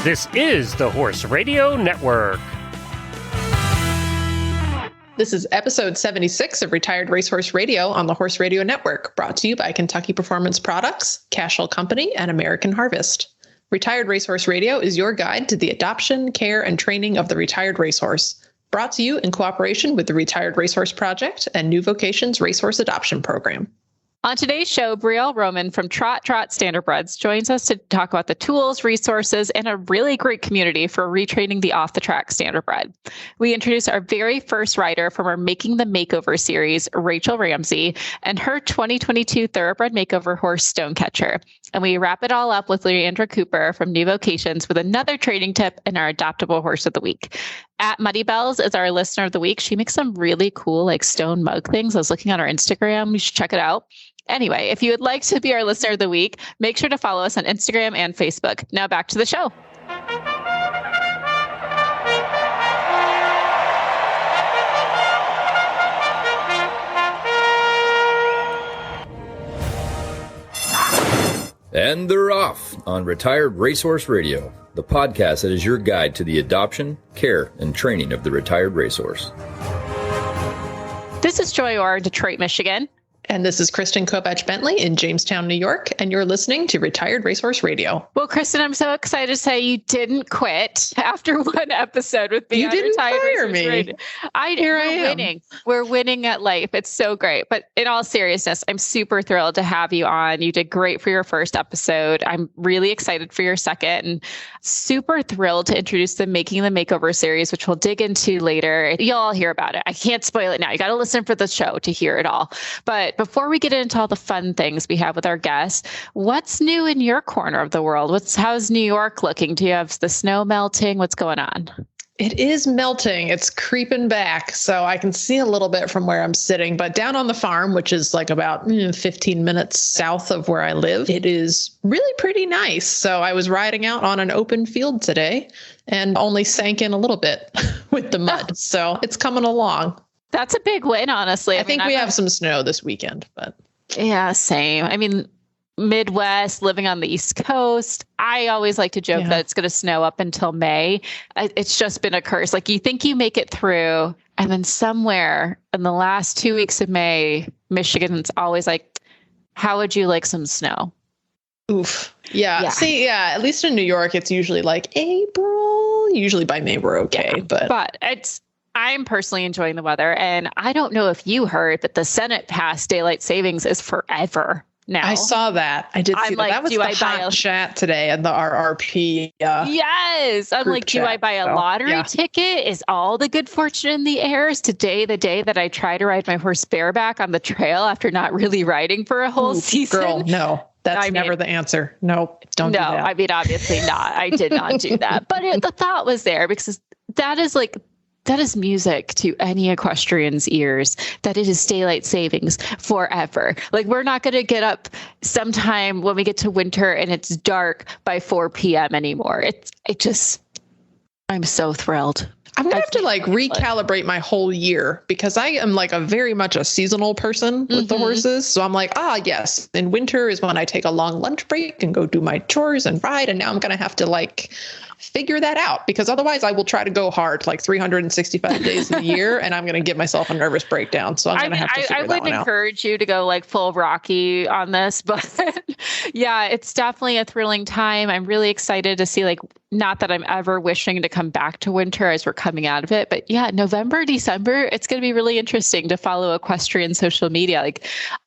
This is the Horse Radio Network. This is episode 76 of Retired Racehorse Radio on the Horse Radio Network, brought to you by Kentucky Performance Products, Cashel Company, and American Harvest. Retired Racehorse Radio is your guide to the adoption, care, and training of the retired racehorse. Brought to you in cooperation with the Retired Racehorse Project and New Vocations Racehorse Adoption Program. On today's show, Brielle Roman from Trot-Trot Standardbreds joins us to talk about the tools, resources, and a really great community for retraining the off-the-track standardbred. We introduce our very first rider from our Making the Makeover series, Raechel Ramsey, and her 2022 thoroughbred makeover horse, Stonecatcher. And we wrap it all up with Leandra Cooper from New Vocations with another training tip and our Adoptable Horse of the Week. At Muddy Bells is our listener of the week. She makes some really cool stone mug things. I was looking on her Instagram. You should check it out. Anyway, if you would like to be our listener of the week, make sure to follow us on Instagram and Facebook. Now back to the show. And they're off on Retired Racehorse Radio, the podcast that is your guide to the adoption, care, and training of the retired racehorse. This is Joy Orr in Detroit, Michigan. And this is Kristen Kovach-Bentley in Jamestown, New York, and you're listening to Retired Racehorse Radio. Well, Kristen, I'm so excited to say you didn't quit after one episode with being on Retired Racehorse Radio. We're winning. We're winning at life. It's so great. But in all seriousness, I'm super thrilled to have you on. You did great for your first episode. I'm really excited for your second, and super thrilled to introduce the Making the Makeover series, which we'll dig into later. You'll all hear about it. I can't spoil it now. You got to listen for the show to hear it all. But before we get into all the fun things we have with our guests, what's new in your corner of the world? How's New York looking? Do you have the snow melting? What's going on? It is melting. It's creeping back. So I can see a little bit from where I'm sitting, but down on the farm, which is about 15 minutes south of where I live, it is really pretty nice. So I was riding out on an open field today and only sank in a little bit with the mud. So it's coming along. That's a big win, honestly. I think we have some snow this weekend, but yeah, same. I mean, Midwest, living on the East Coast, I always like to joke that it's going to snow up until May. It's just been a curse. You think you make it through, and then somewhere in the last 2 weeks of May, Michigan's always like, how would you like some snow? Oof. Yeah. See, at least in New York, it's usually April. Usually by May, we're okay. Yeah, but I'm personally enjoying the weather, and I don't know if you heard, but the Senate passed daylight savings is forever now. I saw that. I did see that. That was the hot chat today in the RRP. Yes. I'm like, do I buy a lottery ticket? Is all the good fortune in the air? Is today the day that I try to ride my horse bareback on the trail after not really riding for a whole season? Girl, no. That's never the answer. No, don't do that. No, I mean, obviously not. I did not do that. But the thought was there because that is music to any equestrian's ears, that it is daylight savings forever. We're not going to get up sometime when we get to winter and it's dark by 4 p.m. anymore. I'm so thrilled. I'm going to have to recalibrate my whole year because I am a very much a seasonal person with the horses. So I'm yes, in winter is when I take a long lunch break and go do my chores and ride. And now I'm going to have to figure that out because otherwise I will try to go hard 365 days of the year and I'm going to give myself a nervous breakdown. So I'm going to have to figure that one out. I would encourage you to go full Rocky on this, but yeah, it's definitely a thrilling time. I'm really excited to see not that I'm ever wishing to come back to winter as we're coming out of it, but yeah, November, December, it's going to be really interesting to follow equestrian social media.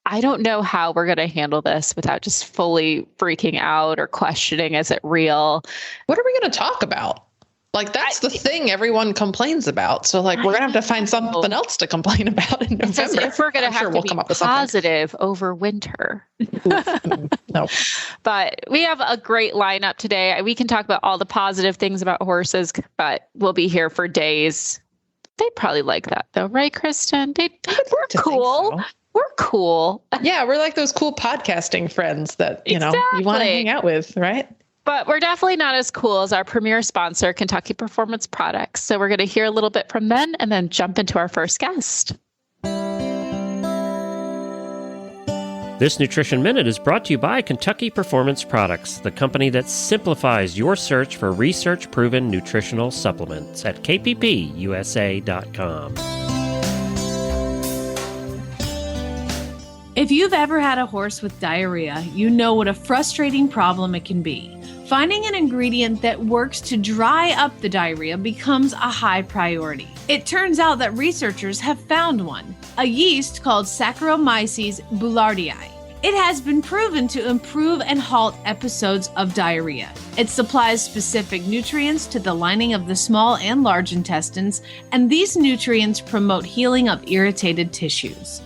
I don't know how we're going to handle this without just fully freaking out or questioning, is it real? What are we going to talk about? That's the thing everyone complains about. So we're going to have to find something else to complain about in November. If we're going to have to be positive over winter. No. But we have a great lineup today. We can talk about all the positive things about horses, but we'll be here for days. They'd probably like that though, right, Kristen? We're cool. We're cool. Yeah, we're those cool podcasting friends that, you want to hang out with, right? But we're definitely not as cool as our premier sponsor, Kentucky Performance Products. So we're going to hear a little bit from them and then jump into our first guest. This Nutrition Minute is brought to you by Kentucky Performance Products, the company that simplifies your search for research-proven nutritional supplements at kppusa.com. If you've ever had a horse with diarrhea, you know what a frustrating problem it can be. Finding an ingredient that works to dry up the diarrhea becomes a high priority. It turns out that researchers have found one, a yeast called Saccharomyces boulardii. It has been proven to improve and halt episodes of diarrhea. It supplies specific nutrients to the lining of the small and large intestines, and these nutrients promote healing of irritated tissues.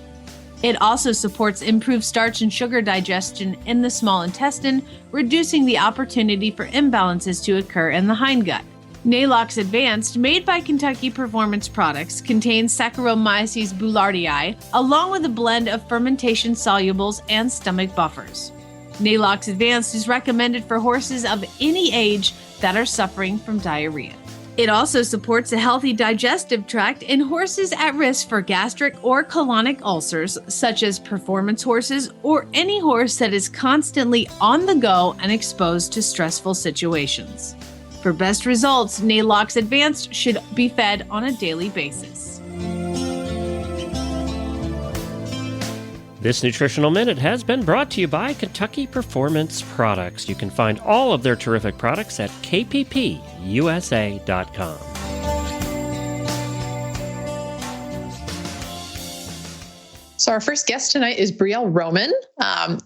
It also supports improved starch and sugar digestion in the small intestine, reducing the opportunity for imbalances to occur in the hindgut. Nalox Advanced, made by Kentucky Performance Products, contains Saccharomyces boulardii, along with a blend of fermentation solubles and stomach buffers. Nalox Advanced is recommended for horses of any age that are suffering from diarrhea. It also supports a healthy digestive tract in horses at risk for gastric or colonic ulcers, such as performance horses or any horse that is constantly on the go and exposed to stressful situations. For best results, Nalox Advanced should be fed on a daily basis. This Nutritional Minute has been brought to you by Kentucky Performance Products. You can find all of their terrific products at kppusa.com. So our first guest tonight is Brielle Roman.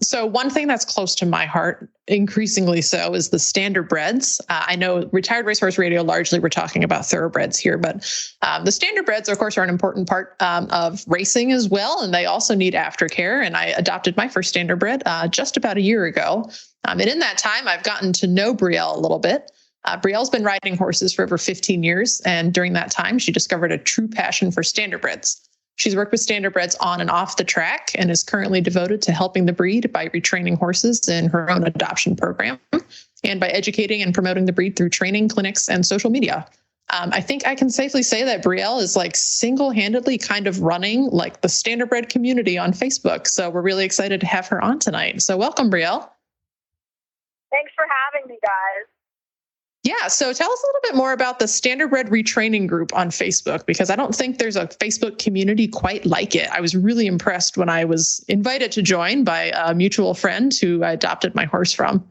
So one thing that's close to my heart, increasingly so, is the standardbreds. I know Retired Racehorse Radio, largely we're talking about thoroughbreds here, but the standardbreds, of course, are an important part of racing as well, and they also need aftercare. And I adopted my first standardbred just about a year ago. And in that time, I've gotten to know Brielle a little bit. Brielle's been riding horses for over 15 years, and during that time, she discovered a true passion for standardbreds. She's worked with standardbreds on and off the track and is currently devoted to helping the breed by retraining horses in her own adoption program and by educating and promoting the breed through training, clinics, and social media. I think I can safely say that Brielle is like single-handedly kind of running like the standardbred community on Facebook. So we're really excited to have her on tonight. So welcome, Brielle. Thanks for having me, guys. Yeah, so tell us a little bit more about the Standardbred Retraining Group on Facebook, because I don't think there's a Facebook community quite like it. I was really impressed when I was invited to join by a mutual friend who I adopted my horse from.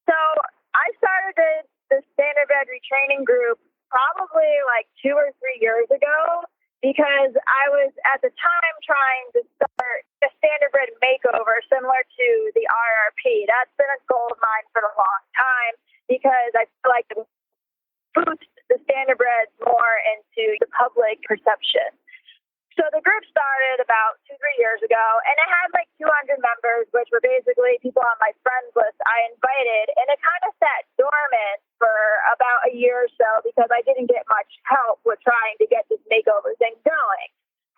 So I started the Standardbred Retraining Group probably like 2 or 3 years ago because I was at the time trying to start a Standardbred Makeover similar to the RRP. That's been a goal of mine for a long time, because I feel like it boosts the standardbreds more into the public perception. So the group started about 2-3 years ago, and it had like 200 members, which were basically people on my friends list I invited, and it kind of sat dormant for about a year or so because I didn't get much help with trying to get this makeover thing going.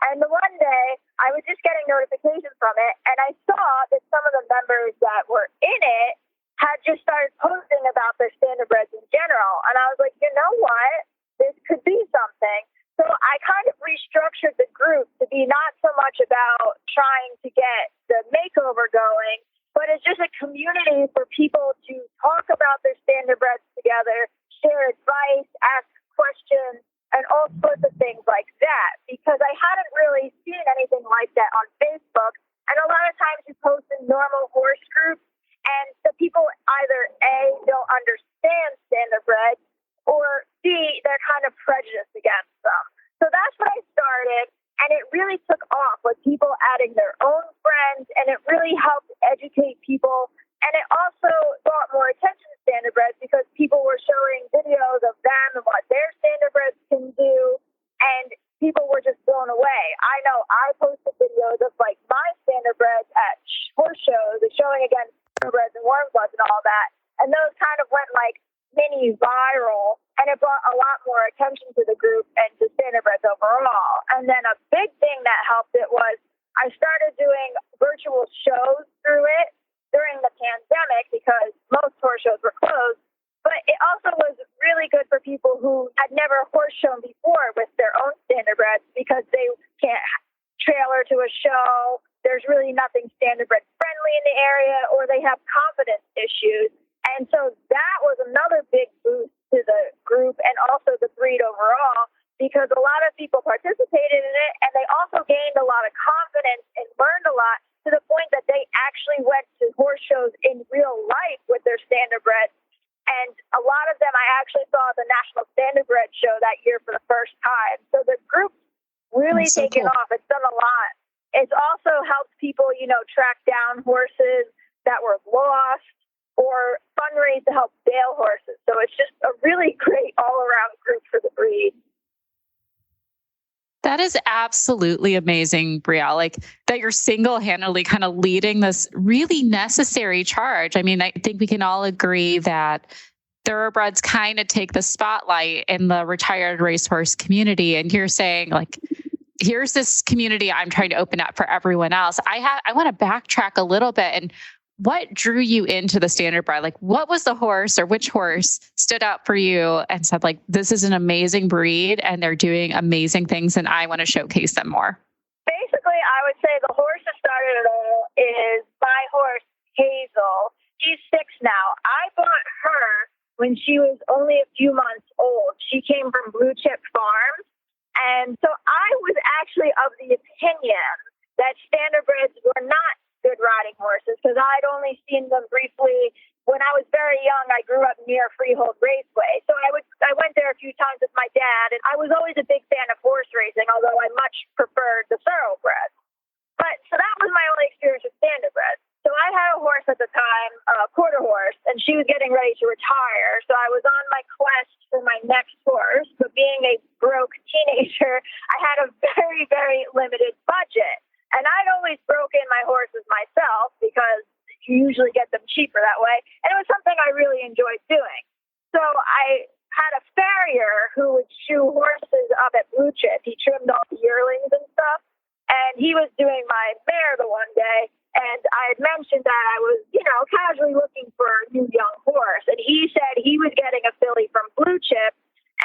And the one day, I was just getting notifications from it, and I saw that some of the members that were in it had just started posting about their standardbreds in general. And I was like, you know what? This could be something. So I kind of restructured the group to be not so much about trying to get the makeover going, but it's just a community for people to talk about their standardbreds together, share advice, ask questions, and all sorts of things like that. Because I hadn't really seen anything like that on Facebook. And a lot of times you post in normal horse groups, and the people either A, don't understand standardbreds, or B, they're kind of prejudiced against them. So that's what I started, and it really took off with people adding their own friends, and it really helped educate people. And it also brought more attention to standardbreds because people were showing videos of them and what their standardbreds can do, and people were just blown away. I know I posted videos of like my standardbreds at horse shows, showing against standardbreds and warm bloods and all that, and those kind of went like mini viral, and it brought a lot more attention to the group and to standardbreds overall. And then a big thing that helped it was I started doing virtual shows through it during the pandemic because most horse shows were closed. But it also was really good for people who had never horse shown before with their own standardbreds because they can't trailer to a show. There's really nothing standardbred friendly in the area, or they have confidence issues. And so that was another big boost to the group and also the breed overall, because a lot of people participated in it, and they also gained a lot of confidence and learned a lot, to the point that they actually went to horse shows in real life with their standardbreds. And a lot of them I actually saw at the National Standardbred Show that year for the first time. So the group's really taken off. It's done a lot. It's also helped people, track down horses that were lost, or fundraise to help bail horses. So it's just a really great all-around group for the breed. That is absolutely amazing, Brielle, like that you're single-handedly kind of leading this really necessary charge. I mean, I think we can all agree that thoroughbreds kind of take the spotlight in the retired racehorse community. And you're saying, like, here's this community I'm trying to open up for everyone else. I want to backtrack a little bit. And what drew you into the standardbred? Like, what was the horse, or which horse stood out for you and said, like, this is an amazing breed and they're doing amazing things and I want to showcase them more? Basically, I would say the horse that started it all is my horse, Hazel. She's 6 now. I bought her when she was only a few months old. She came from Blue Chip Farms. And so I was actually of the opinion that standardbreds were not good riding horses, because I'd only seen them briefly when I was very young. I grew up near Freehold Raceway, so I went there a few times with my dad, and I was always a big fan of horse racing, although I much preferred the thoroughbreds. But so that was my only experience with standardbreds. So I had a horse at the time, a quarter horse, and she was getting ready to retire. So I was on my quest for my next horse, but being a broke teenager, I had a very, very limited budget. And I'd always broken my horses myself, because you usually get them cheaper that way. And it was something I really enjoyed doing. So I had a farrier who would shoe horses up at Blue Chip. He trimmed all the yearlings and stuff. And he was doing my mare the one day. And I had mentioned that I was, casually looking for a new young horse. And he said he was getting a filly from Blue Chip,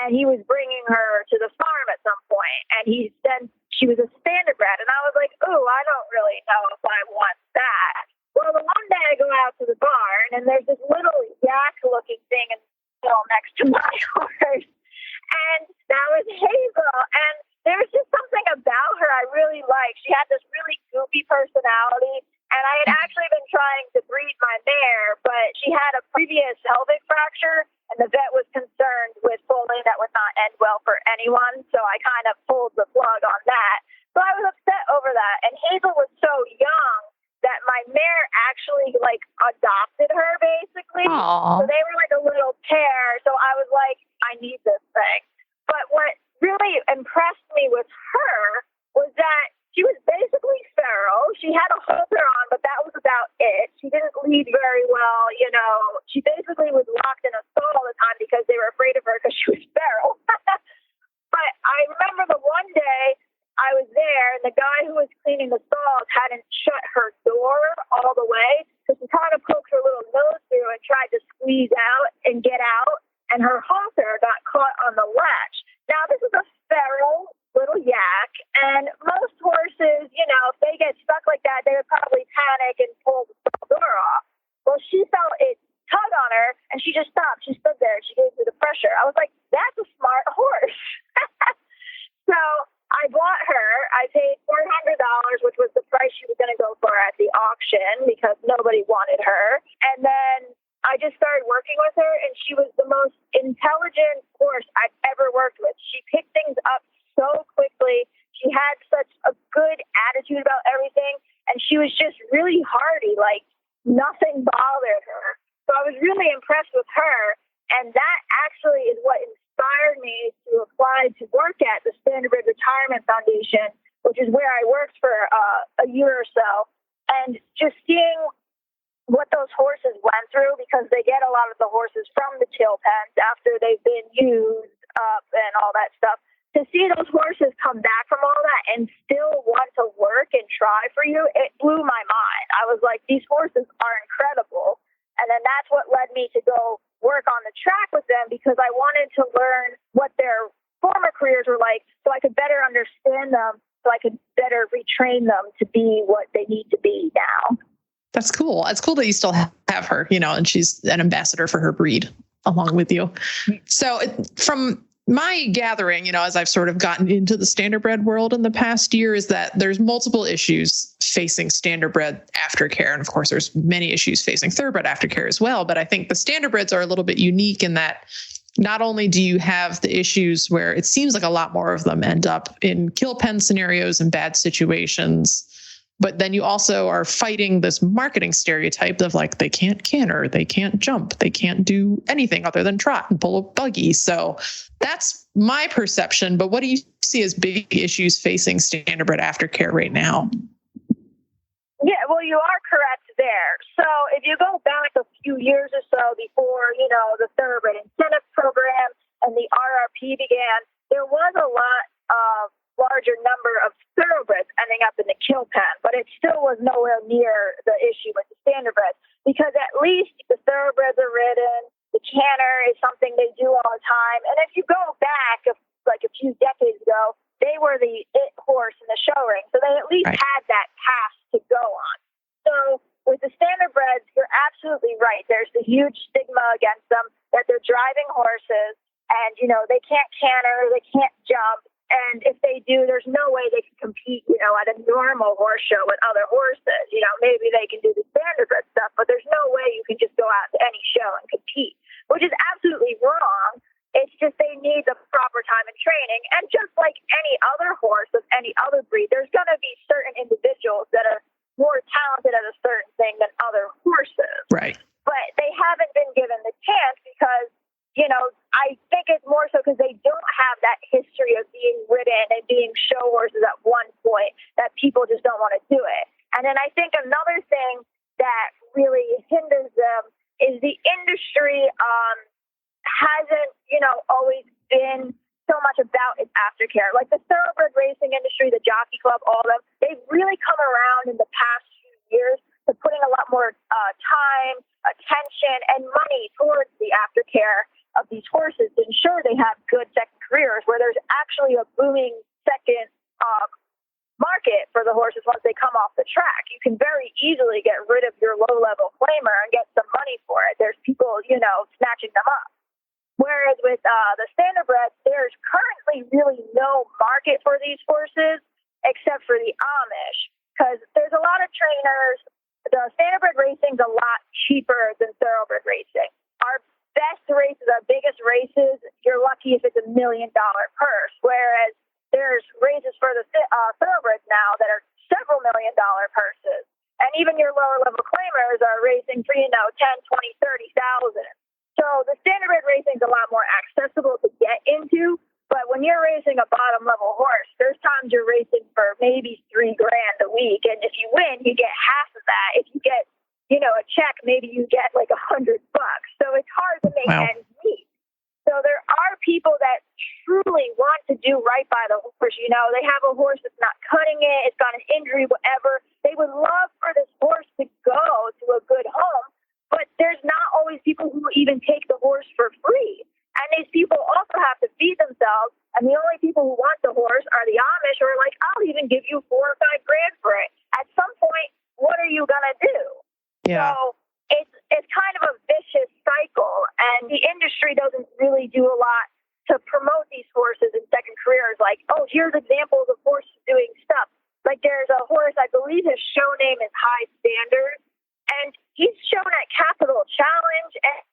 and he was bringing her to the farm at some point. And he said she was a standardbred. And I was like, ooh, I don't really know if I want that. Well, the one day I go out to the barn, and there's this little yak-looking thing in the field next to my horse. And that was Hazel. And there was just something about her I really liked. She had this really goofy personality. And I had actually been trying to breed my mare, but she had a previous pelvic fracture, and the vet was concerned with foaling that would not end well for anyone. So I kind of pulled the plug on that. So I was upset over that. And Hazel was so young that my mare actually adopted her, basically. Aww. So they were like a little pair. So I was like, I need this thing. But what really impressed me with her was that she was basically feral. She had a halter on, but that was about it. She didn't lead very well, She basically was locked in a stall all the time because they were afraid of her because she was feral. But I remember the one day I was there, and the guy who was cleaning the stalls hadn't shut her door all the way, so she kind of poked her little nose through and tried to squeeze out and get out, and her halter got caught on the latch. Now, this is a feral little yak, and most horses, if they get stuck like that, they would probably panic and pull the door off. Well, she felt it tug on her, and she just stopped. She stood there, and she gave me the pressure. I was like, that's a smart horse. So I bought her. I paid $400, which was the price she was going to go for at the auction, because nobody wanted her. And then I just started working with her, and she was the most intelligent horse I've ever worked with. She picked things up so quickly. She had such a good attitude about everything, and she was just really hardy. Like, nothing bothered her. So I was really impressed with her, and that actually is what inspired me to apply to work at the Standardbred Retirement Foundation, which is where I worked for a year or so. And just seeing what those horses went through, because they get a lot of the horses from the kill pens after they've been used up and all that stuff. To see those horses come back from all that and still want to work and try for you, it blew my mind. I was like, these horses are incredible. And then that's what led me to go work on the track with them, because I wanted to learn what their former careers were like so I could better understand them so I could better retrain them to be what they need to be now. That's cool. It's cool that you still have her, and she's an ambassador for her breed along with you. So from my gathering, as I've sort of gotten into the standardbred world in the past year, is that there's multiple issues facing standardbred aftercare. And of course, there's many issues facing thoroughbred aftercare as well. But I think the standardbreds are a little bit unique in that not only do you have the issues where it seems like a lot more of them end up in kill pen scenarios and bad situations, but then you also are fighting this marketing stereotype of like, they can't canter, they can't jump, they can't do anything other than trot and pull a buggy. So that's my perception. But what do you see as big issues facing standardbred aftercare right now? Yeah, well, you are correct there. So if you go back a few years or so before, the thoroughbred incentive program and the RRP began, there was a lot of larger number of thoroughbreds ending up in the kill pen, but it still was nowhere near the issue with the standardbreds, because at least the thoroughbreds are ridden, the canter is something they do all the time. And if you go back like a few decades ago, they were the it horse in the show ring, so they at least had that path to go on. So with the standardbreds, you're absolutely right. There's the huge stigma against them that they're driving horses and, they can't canter, they can't jump. And if they do, there's no way they can compete, at a normal horse show with other horses. Maybe they can do the standardbred stuff, but there's no way you can just go out to any show and compete, which is absolutely wrong. It's just they need the proper time and training. And just like any other horse of any other breed, there's going to be certain individuals that are more talented at a certain thing than other horses. Right. But they haven't been given the chance because, I think it's more so because they don't have that history of being ridden and being show horses at one point that people just don't want to do it. And then I think another thing that really hinders them is the industry hasn't, always been so much about its aftercare. Like the thoroughbred racing industry, the jockey club, all of them, they've really come around in the past few years to putting a lot more time, attention, and money towards the aftercare of these horses to ensure they have good second careers, where there's actually a booming second market for the horses once they come off the track. You can very easily get rid of your low-level claimer and get some money for it. There's people, snatching them up. Whereas with the standardbreds, there's currently really no market for these horses except for the Amish, because there's a lot of trainers. The standardbred racing is a lot cheaper than thoroughbred racing. Our best races, our biggest races, you're lucky if it's $1 million purse, whereas there's races for the thoroughbreds now that are several $1 million purses. And even your lower level claimers are racing for, 10, 20, 30,000. So the standardbred racing is a lot more accessible to get into. But when you're racing a bottom level horse, there's times you're racing for maybe $3,000 a week. And if you win, you get half of that. If you get, a check, maybe you get like $100. So it's hard to make ends meet. So there are people that truly want to do right by the horse. They have a horse that's not cutting it, it's got an injury, whatever. They would love for this horse to go to a good home, but there's not always people who even take the horse for free. And these people also have to feed themselves. And the only people who want the horse are the Amish, who are like, I'll even give you $4,000 or $5,000 for it. At some point, what are you going to do? Yeah. So it's kind of a vicious cycle. And the industry doesn't really do a lot to promote these horses in second careers. Like, oh, here's examples of horses doing stuff. Like there's a horse, I believe his show name is High Standard. And he's shown at Capital Challenge and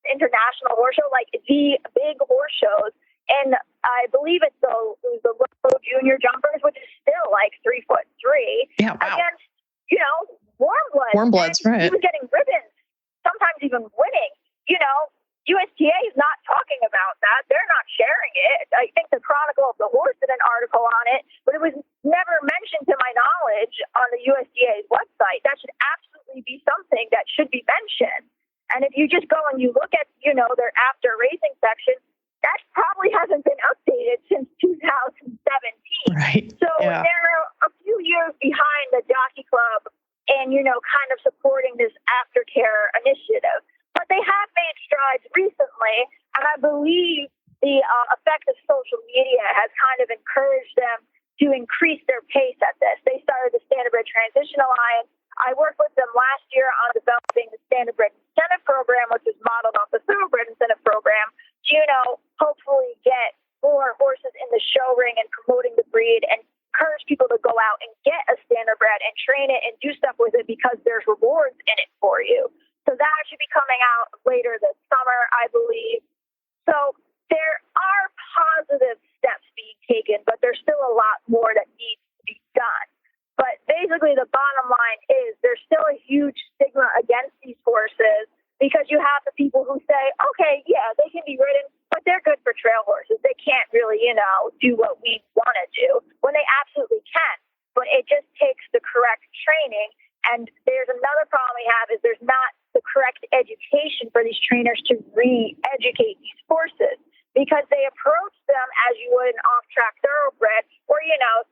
International Horse Show, like the big horse shows. And I believe it's the low junior jumpers, which is still like 3'3". Yeah, wow. Against, warm bloods. Warm bloods, right. He was getting ribbons, sometimes even winning. USTA is not talking about that. They're not sharing it. I think the Chronicle of the Horse did an article on it, but it was never mentioned to my knowledge on the USDA's website. That should absolutely be something that should be mentioned. And if you just go and you look at, their after racing section, that probably hasn't been updated since 2017. Right. So they're a few years behind the Jockey Club and, kind of supporting this aftercare initiative. But they have made strides recently, and I believe the effect of social media has kind of encouraged them to increase their pace at this. They started the Standardbred Transition Alliance. I worked with them last year on developing the Standardbred Incentive Program, which is modeled off the Thoroughbred Incentive Program, to, hopefully get more horses in the show ring and promoting the breed and encourage people to go out and get a Standardbred and train it and do stuff with it because there's rewards in it for you. So that should be coming out later this summer, I believe. So there are positive steps being taken, but there's still a lot more that needs to be done. But basically, the bottom line is there's still a huge stigma against these horses because you have the people who say, okay, yeah, they can be ridden, but they're good for trail horses. They can't really, do what we want to do when they absolutely can. But it just takes the correct training. And there's another problem we have is there's not the correct education for these trainers to re-educate these horses, because they approach them as you would an off-track thoroughbred or,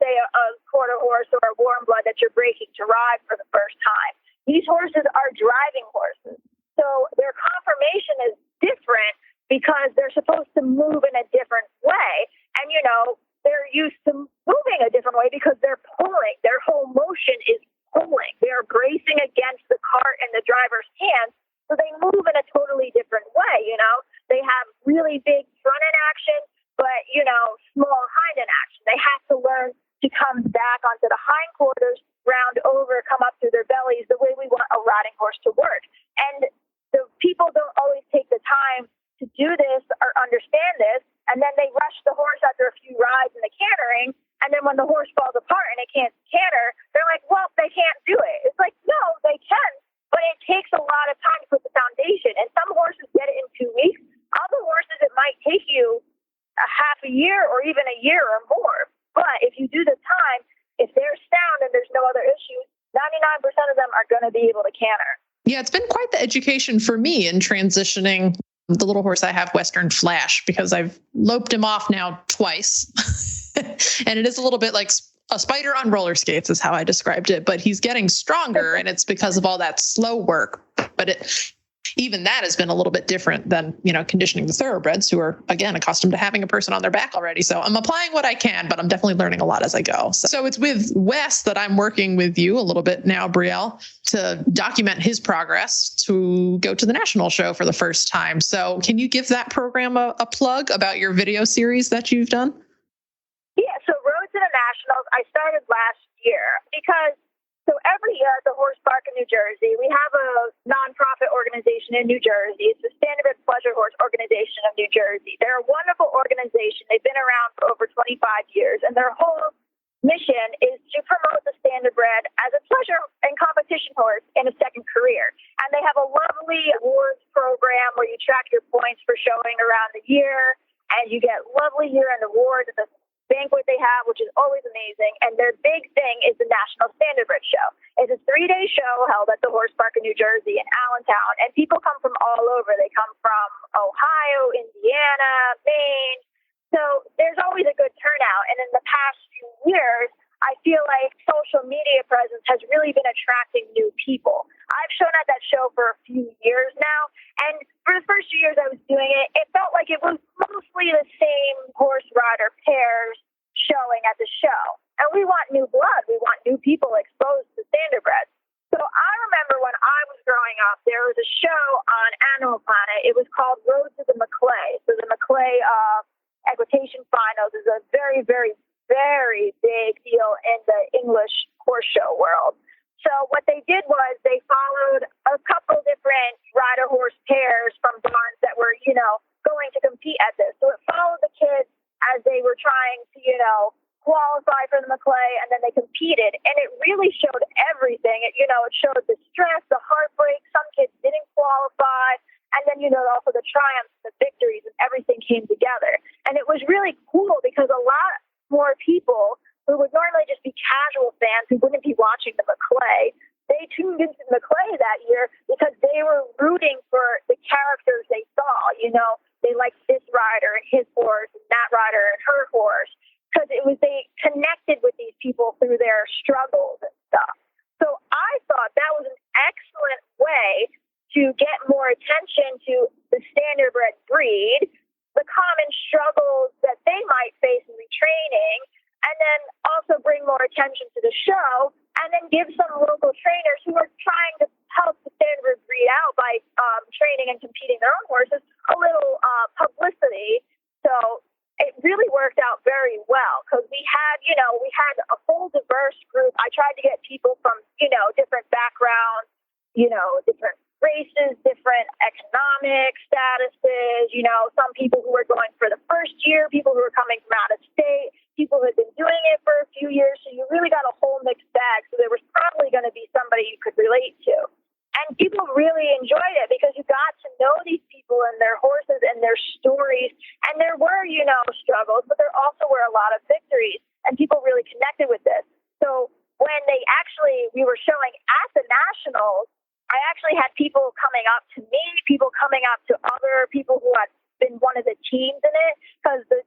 say a quarter horse or a warm blood that you're breaking to ride for the first time. These horses are driving horses. So their conformation is different because they're supposed to move in a different way. And, they're used to moving a different way because they're pulling. Their whole motion is pulling. They're bracing against the cart and the driver's hands. So they move in a totally different way, They have really big front end action, but, small hind end action. They have to learn to come back onto the hindquarters, round over, come up through their bellies the way we want a riding horse to work. And the people don't always take the time to do this or understand this. And then they rush the horse after a few rides in the cantering. And then when the horse falls apart and it can't canter, they're like, well, they can't do it. It's like, no, they can. But it takes a lot of time to put the foundation. And some horses get it in 2 weeks. Other horses, it might take you a half a year or even a year or more. But if you do the time, if they're sound and there's no other issues, 99% of them are going to be able to canter. Yeah, it's been quite the education for me in transitioning the little horse I have, Western Flash, because I've loped him off now twice. And it is a little bit like a spider on roller skates is how I described it, but he's getting stronger and it's because of all that slow work. But even that has been a little bit different than, conditioning the thoroughbreds who are, again, accustomed to having a person on their back already. So I'm applying what I can, but I'm definitely learning a lot as I go. So it's with Wes that I'm working with you a little bit now, Brielle, to document his progress to go to the national show for the first time. So can you give that program a plug about your video series that you've done? Yeah, so Road to the Nationals, I started last year because every year at the Horse Park in New Jersey, we have a nonprofit organization in New Jersey. It's the Standardbred Pleasure Horse Organization of New Jersey. They're a wonderful organization. They've been around for over 25 years, and their whole mission is to promote the Standardbred as a pleasure and competition horse in a second career. And they have a lovely awards program where you track your points for showing around the year, and you get lovely year-end awards at the banquet they have, which is always amazing. And their big thing is the National Standardbred Show. It's a 3-day show held at the Horse Park in New Jersey in Allentown, and people come from all over. They come from Ohio, Indiana, Maine. So there's always a good turnout. And in the past few years, I feel like social media presence has really been attracting new people. I've shown at that show for a few years now, and for the first few years I was doing it, it felt like it was mostly the same horse rider pairs showing at the show. And we want new blood. We want new people exposed to Standardbreds. So I remember when I was growing up, there was a show on Animal Planet. It was called Road to the Maclay. So the Maclay equitation finals is a very, very, very big deal in the English horse show world. So what they did was they followed a couple different rider horse pairs from barns that were, going to compete at this. So it followed the kids as they were trying to, qualify for the Maclay, and then they competed. And it really showed everything. It showed the stress, the heartbreak. Some kids didn't qualify. And then, also the triumphs, the victories, and everything came together. And it was really cool because a lot more people who would normally just be casual fans who wouldn't be watching the Maclay, they tuned into the Maclay that year because they were rooting for the characters they saw. They liked this rider and his horse and that rider and her horse because they connected with these people through their struggles and stuff. So I thought that was an excellent way to get more attention to the Standardbred breed, the common struggles that they might face in retraining, and then also trainers who are trying to help the standardbred breed out by training and competing their own horses a little publicity. So it really worked out very well because we had a whole diverse group. I tried to get people from, different backgrounds, different races, different economic statuses, some people who were going for the first year, people who were coming from out of state, people who had been doing it for a few years. So you really got a whole mixed bag. So there was probably going to be somebody you could relate to. And people really enjoyed it because you got to know these people and their horses and their stories. And there were, struggles, but there also were a lot of victories. And people really connected with this. So when we were showing at the Nationals, I actually had people coming up to me, people coming up to other people who had been one of the teams in it, because the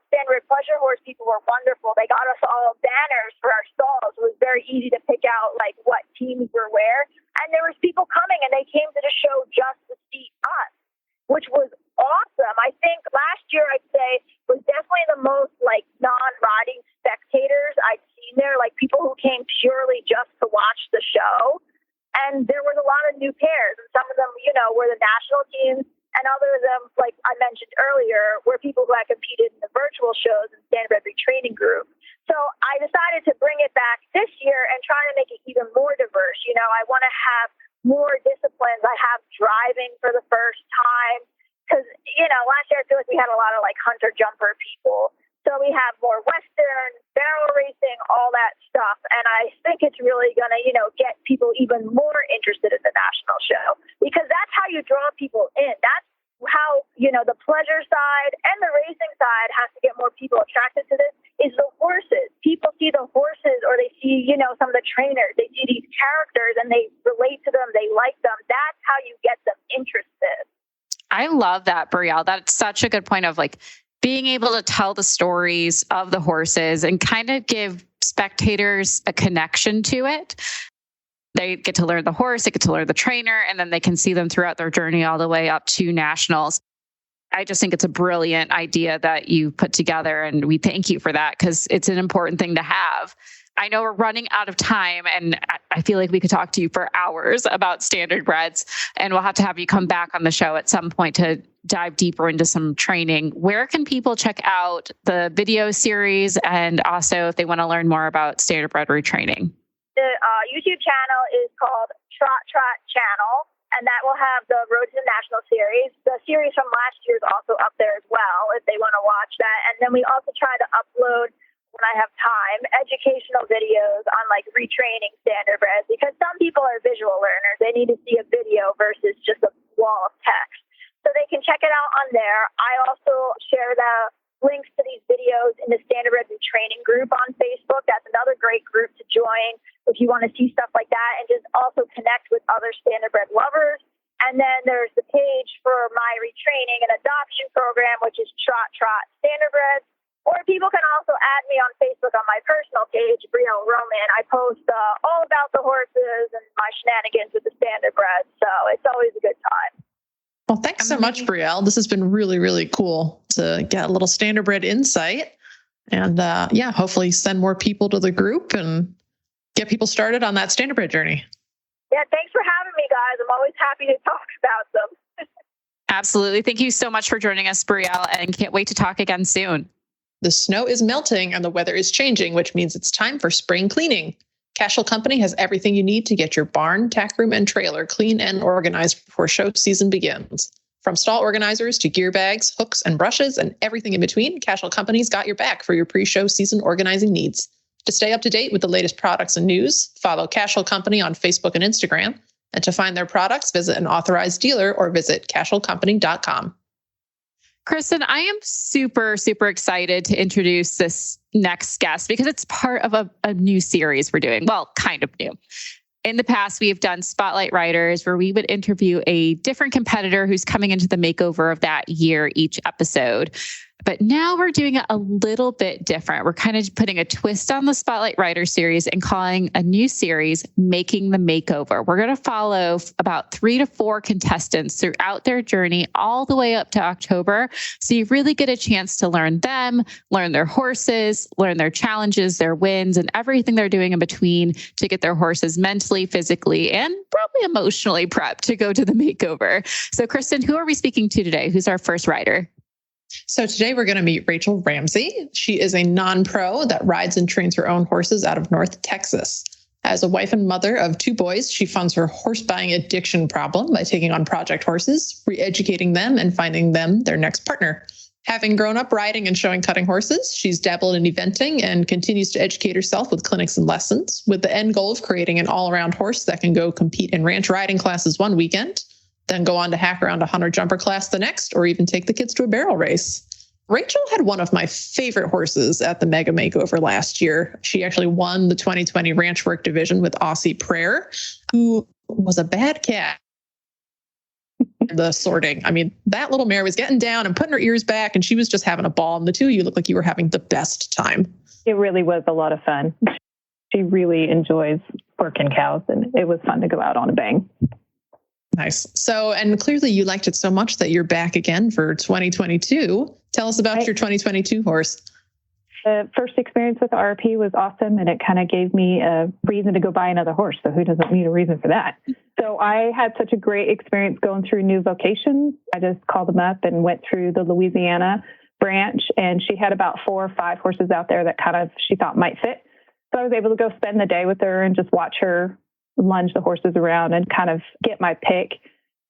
Standardbred Pleasure Horse people were wonderful. They got us all banners for our stalls. It was very easy to pick out what teams were where. And there was people coming, and they came to the show just to see us, which was awesome. I think last year, I'd say, was definitely the most non-riding spectators I'd seen there, people who came purely just to watch the show. And there was a lot of new pairs, and some of them, were the national teams, and other of them, like I mentioned earlier, were people who had competed in the virtual shows and standardbred retraining group. So I decided to bring it back this year and try to make it even more diverse. I want to have more disciplines. I have driving for the first time because, last year I feel like we had a lot of hunter-jumper people. So we have more Western, barrel racing, all that stuff. And I think it's really going to, get people even more interested in the national show because that's how you draw people in. That's how, the pleasure side and the racing side has to get more people attracted to this is the horses. People see the horses or they see, some of the trainers. They see these characters and they relate to them. They like them. That's how you get them interested. I love that, Brielle. That's such a good point of being able to tell the stories of the horses and kind of give spectators a connection to it. They get to learn the horse, they get to learn the trainer, and then they can see them throughout their journey all the way up to nationals. I just think it's a brilliant idea that you put together, and we thank you for that because it's an important thing to have. I know we're running out of time, and I feel like we could talk to you for hours about standardbreds, and we'll have to have you come back on the show at some point to dive deeper into some training. Where can people check out the video series and also if they want to learn more about standardbred retraining? The YouTube channel is called Trot-Trot Channel, and that will have the Road to the National series. The series from last year is also up there as well if they want to watch that. And then we also try to upload, when I have time, educational videos on retraining standardbreds because some people are visual learners. They need to see a video versus just a wall of text. So they can check it out on there. I also share the links to these videos in the Standardbred Retraining group on Facebook. That's another great group to join if you want to see stuff like that and just also connect with other standardbred lovers. And then there's the page for my retraining and adoption program, which is Trot-Trot Standardbreds. Or people can also add me on Facebook on my personal page, Brielle Roman. I post all about the horses and my shenanigans with the standardbreds. So it's always a good time. Well, thanks so much, Brielle. This has been really, really cool to get a little standardbred insight and hopefully send more people to the group and get people started on that standardbred journey. Yeah, thanks for having me, guys. I'm always happy to talk about them. Absolutely. Thank you so much for joining us, Brielle, and can't wait to talk again soon. The snow is melting and the weather is changing, which means it's time for spring cleaning. Cashel Company has everything you need to get your barn, tack room, and trailer clean and organized before show season begins. From stall organizers to gear bags, hooks, and brushes, and everything in between, Cashel Company's got your back for your pre-show season organizing needs. To stay up to date with the latest products and news, follow Cashel Company on Facebook and Instagram. And to find their products, visit an authorized dealer or visit cashelcompany.com. Kristen, I am super, super excited to introduce this next guest because it's part of a new series we're doing. Well, kind of new. In the past, we've done Spotlight Riders where we would interview a different competitor who's coming into the makeover of that year each episode. But now we're doing it a little bit different. We're kind of putting a twist on the Spotlight Rider series and calling a new series Making the Makeover. We're going to follow about 3 to 4 contestants throughout their journey all the way up to October. So you really get a chance to learn them, learn their horses, learn their challenges, their wins, and everything they're doing in between to get their horses mentally, physically, and probably emotionally prepped to go to the makeover. So Kristen, who are we speaking to today? Who's our first rider? So today we're going to meet Raechel Ramsey. She is a non-pro that rides and trains her own horses out of North Texas. As a wife and mother of 2 boys, she funds her horse buying addiction problem by taking on project horses, re-educating them, and finding them their next partner. Having grown up riding and showing cutting horses, she's dabbled in eventing and continues to educate herself with clinics and lessons, with the end goal of creating an all-around horse that can go compete in ranch riding classes one weekend, then go on to hack around a hunter jumper class the next, or even take the kids to a barrel race. Raechel had one of my favorite horses at the Mega Makeover last year. She actually won the 2020 Ranch Work Division with Aussie Prayer, who was a bad cat. The sorting. I mean, that little mare was getting down and putting her ears back, and she was just having a ball. And the two of you looked like you were having the best time. It really was a lot of fun. She really enjoys working cows, and it was fun to go out on a bang. Nice. So, and clearly you liked it so much that you're back again for 2022. Tell us about your 2022 horse. The first experience with the RP was awesome, and it kind of gave me a reason to go buy another horse. So who doesn't need a reason for that? So I had such a great experience going through new Vocations. I just called them up and went through the Louisiana branch, and she had about 4 or 5 horses out there that kind of she thought might fit. So I was able to go spend the day with her and just watch her lunge the horses around and kind of get my pick.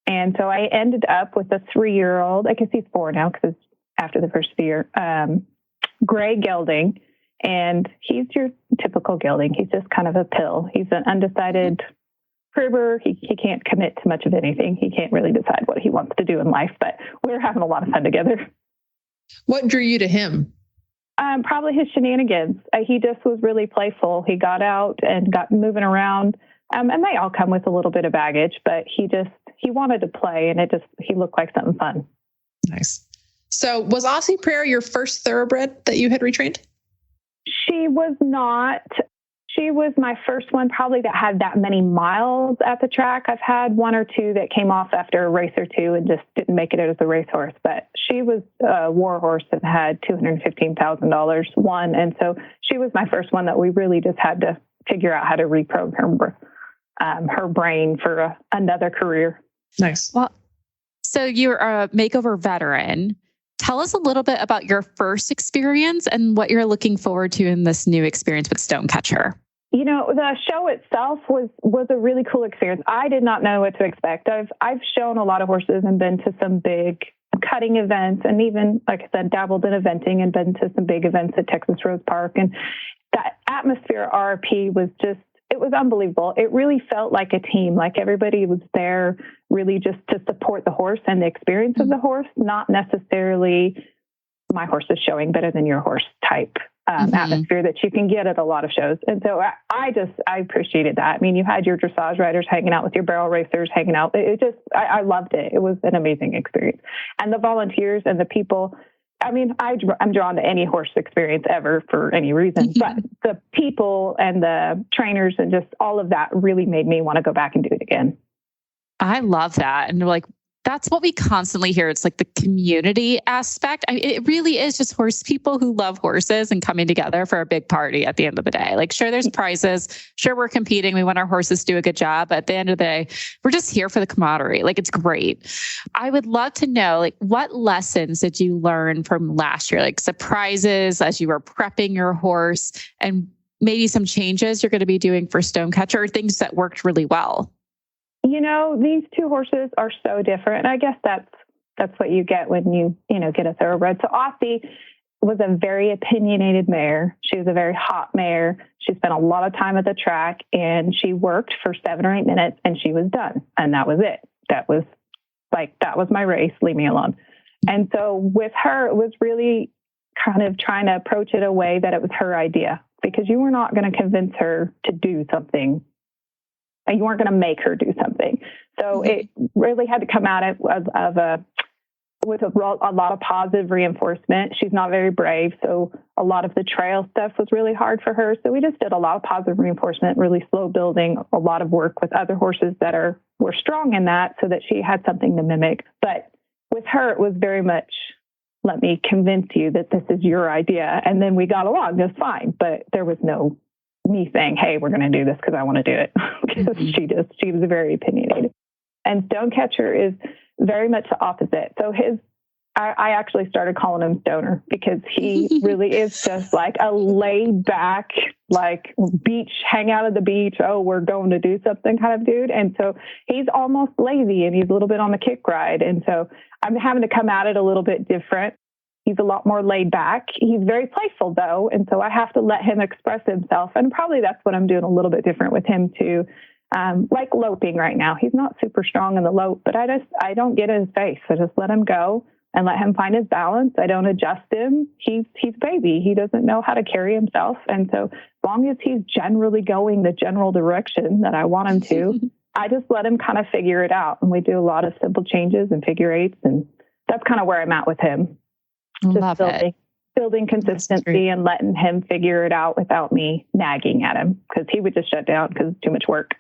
And so I ended up with a 3-year-old. I guess he's 4 now because it's after the first year. Gray gelding, and he's your typical gelding. He's just kind of a pill. He's an undecided cribber. He can't commit to much of anything. He can't really decide what he wants to do in life, but we're having a lot of fun together. What drew you to him? Probably his shenanigans. He just was really playful. He got out and got moving around. And they all come with a little bit of baggage, but he wanted to play, and he looked like something fun. Nice. So was Aussie Prayer your first thoroughbred that you had retrained? She was not. She was my first one probably that had that many miles at the track. I've had 1 or 2 that came off after a race or 2 and just didn't make it as a racehorse. But she was a war horse that had $215,000 won. And so she was my first one that we really just had to figure out how to reprogram her brain for another career. Nice. Well, so you're a makeover veteran. Tell us a little bit about your first experience and what you're looking forward to in this new experience with Stonecatcher. You know, the show itself was a really cool experience. I did not know what to expect. I've shown a lot of horses and been to some big cutting events, and even, like I said, dabbled in eventing and been to some big events at Texas Rose Park. And that atmosphere at RP was just, it was unbelievable. It really felt like a team, like everybody was there really just to support the horse and the experience of the horse, not necessarily my horse is showing better than your horse type atmosphere that you can get at a lot of shows. And so I appreciated that. I mean, you had your dressage riders hanging out with your barrel racers hanging out. I loved it. It was an amazing experience. And the volunteers and the people, I mean, I'm drawn to any horse experience ever for any reason, but the people and the trainers and just all of that really made me want to go back and do it again. I love that. And like, that's what we constantly hear. It's like the community aspect. I mean, it really is just horse people who love horses and coming together for a big party at the end of the day. Like, sure, there's prizes. Sure, we're competing. We want our horses to do a good job. But at the end of the day, we're just here for the camaraderie. Like, it's great. I would love to know, like, what lessons did you learn from last year? Like surprises as you were prepping your horse, and maybe some changes you're going to be doing for Stonecatcher, or things that worked really well. You know, these 2 horses are so different. And I guess that's what you get when you get a thoroughbred. So Aussie was a very opinionated mare. She was a very hot mare. She spent a lot of time at the track, and she worked for 7 or 8 minutes and she was done. And that was it. That was my race. Leave me alone. And so with her, it was really kind of trying to approach it a way that it was her idea, because you were not going to convince her to do something. And you weren't going to make her do something. So it really had to come out of with a lot of positive reinforcement. She's not very brave, so a lot of the trail stuff was really hard for her. So we just did a lot of positive reinforcement, really slow building, a lot of work with other horses that were strong in that so that she had something to mimic. But with her, it was very much, let me convince you that this is your idea. And then we got along just fine. But there was no me saying, hey, we're going to do this because I want to do it. Because she was very opinionated. And Stonecatcher is very much the opposite. So I actually started calling him Stoner because he really is just like a laid back, like hang out at the beach. Oh, we're going to do something kind of dude. And so he's almost lazy and he's a little bit on the kick ride. And so I'm having to come at it a little bit different. He's a lot more laid back. He's very playful though. And so I have to let him express himself. And probably that's what I'm doing a little bit different with him too. Like loping right now. He's not super strong in the lope, but I don't get in his face. I just let him go and let him find his balance. I don't adjust him. He's baby. He doesn't know how to carry himself. And so as long as he's generally going the general direction that I want him to, I just let him kind of figure it out. And we do a lot of simple changes and figure eights. And that's kind of where I'm at with him. Just building consistency and letting him figure it out without me nagging at him because he would just shut down because it's too much work.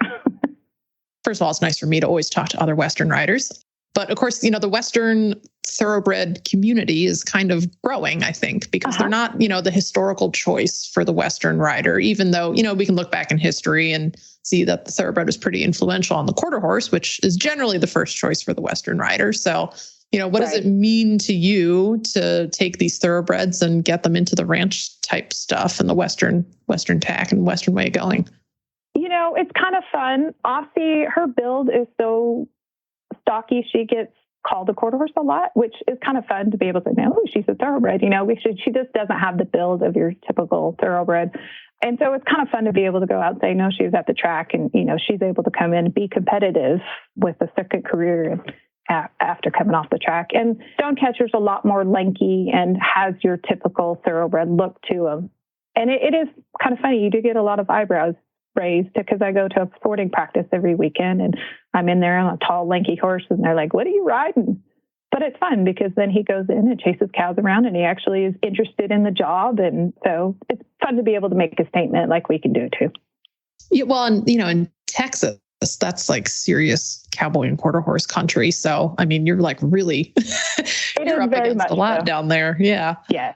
First of all, it's nice for me to always talk to other Western riders. But of course, the Western thoroughbred community is kind of growing, I think, because they're not, the historical choice for the Western rider, even though, we can look back in history and see that the thoroughbred was pretty influential on the quarter horse, which is generally the first choice for the Western rider. So, what does it mean to you to take these thoroughbreds and get them into the ranch type stuff and the Western tack and Western way of going? It's kind of fun. Aussie, her build is so stocky. She gets called a quarter horse a lot, which is kind of fun to be able to know, oh, she's a thoroughbred. She just doesn't have the build of your typical thoroughbred. And so it's kind of fun to be able to go out and say, no, she's at the track and, she's able to come in and be competitive with a second career after coming off the track. And Stonecatcher's a lot more lanky and has your typical thoroughbred look to him. And it is kind of funny. You do get a lot of eyebrows raised because I go to a sorting practice every weekend and I'm in there on a tall, lanky horse and they're like, what are you riding? But it's fun because then he goes in and chases cows around and he actually is interested in the job. And so it's fun to be able to make a statement like we can do too. Yeah, well, and, in Texas, that's like serious cowboy and quarter horse country. So, you're like really, you're up against a lot down there. Yeah. Yeah.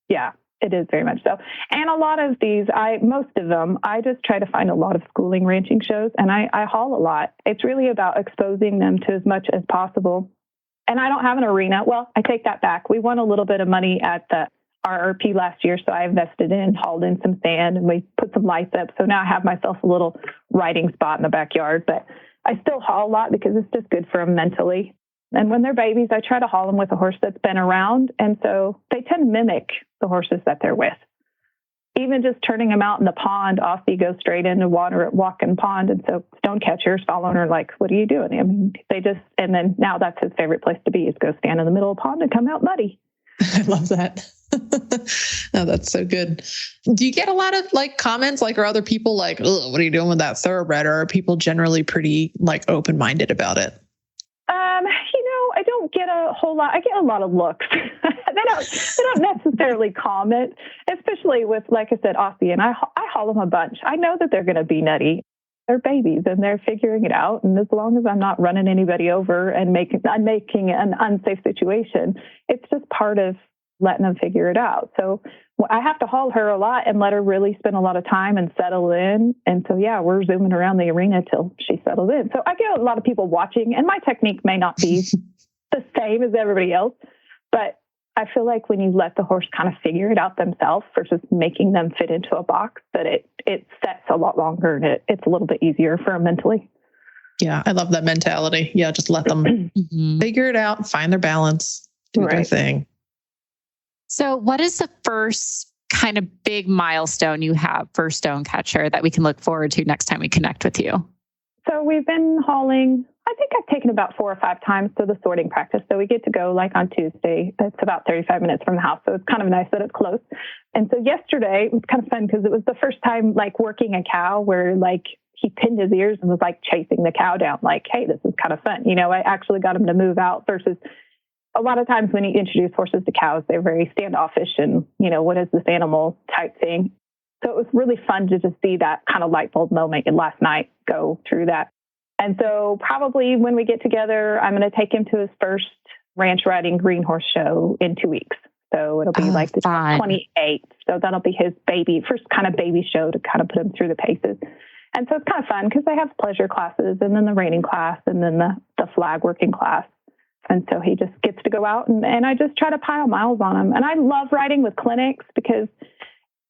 Yeah. It is very much so. And a lot of these, most of them, I just try to find a lot of schooling ranching shows and I haul a lot. It's really about exposing them to as much as possible. And I don't have an arena. Well, I take that back. We won a little bit of money at the RRP last year. So I invested hauled in some sand and we put some lights up. So now I have myself a little riding spot in the backyard, but I still haul a lot because it's just good for them mentally. And when they're babies, I try to haul them with a horse that's been around. And so they tend to mimic the horses that they're with. Even just turning them out in the pond, Aussie goes straight into water at Walking Pond. And so Stonecatcher's following her like, what are you doing? And then now that's his favorite place to be is go stand in the middle of the pond and come out muddy. I love that. Oh, that's so good. Do you get a lot of comments or other people like, oh, what are you doing with that thoroughbred? Or are people generally pretty open-minded about it? I don't get a whole lot. I get a lot of looks. They don't necessarily comment, especially with, like I said, Aussie. And I haul them a bunch. I know that they're going to be nutty. They're babies and they're figuring it out. And as long as I'm not running anybody over and making an unsafe situation, it's just part of letting them figure it out. So I have to haul her a lot and let her really spend a lot of time and settle in. And so, yeah, we're zooming around the arena till she settles in. So I get a lot of people watching and my technique may not be the same as everybody else, but I feel like when you let the horse kind of figure it out themselves versus making them fit into a box, that it sets a lot longer and it's a little bit easier for them mentally. Yeah, I love that mentality. Yeah, just let them figure it out, find their balance, do their thing. So what is the first kind of big milestone you have for Stonecatcher that we can look forward to next time we connect with you? So we've been hauling, I think I've taken about 4 or 5 times to the sorting practice. So we get to go on Tuesday. It's about 35 minutes from the house. So it's kind of nice that it's close. And so yesterday it was kind of fun because it was the first time working a cow where he pinned his ears and was chasing the cow down. Hey, this is kind of fun. I actually got him to move out versus a lot of times when you introduce horses to cows, they're very standoffish and, what is this animal type thing. So it was really fun to just see that kind of light bulb moment last night go through that. And so probably when we get together, I'm going to take him to his first ranch riding green horse show in 2 weeks. So it'll be like the 28th. So that'll be his first kind of baby show to kind of put him through the paces. And so it's kind of fun because they have pleasure classes and then the reining class and then the flag working class. And so he just gets to go out and I just try to pile miles on him. And I love riding with clinics because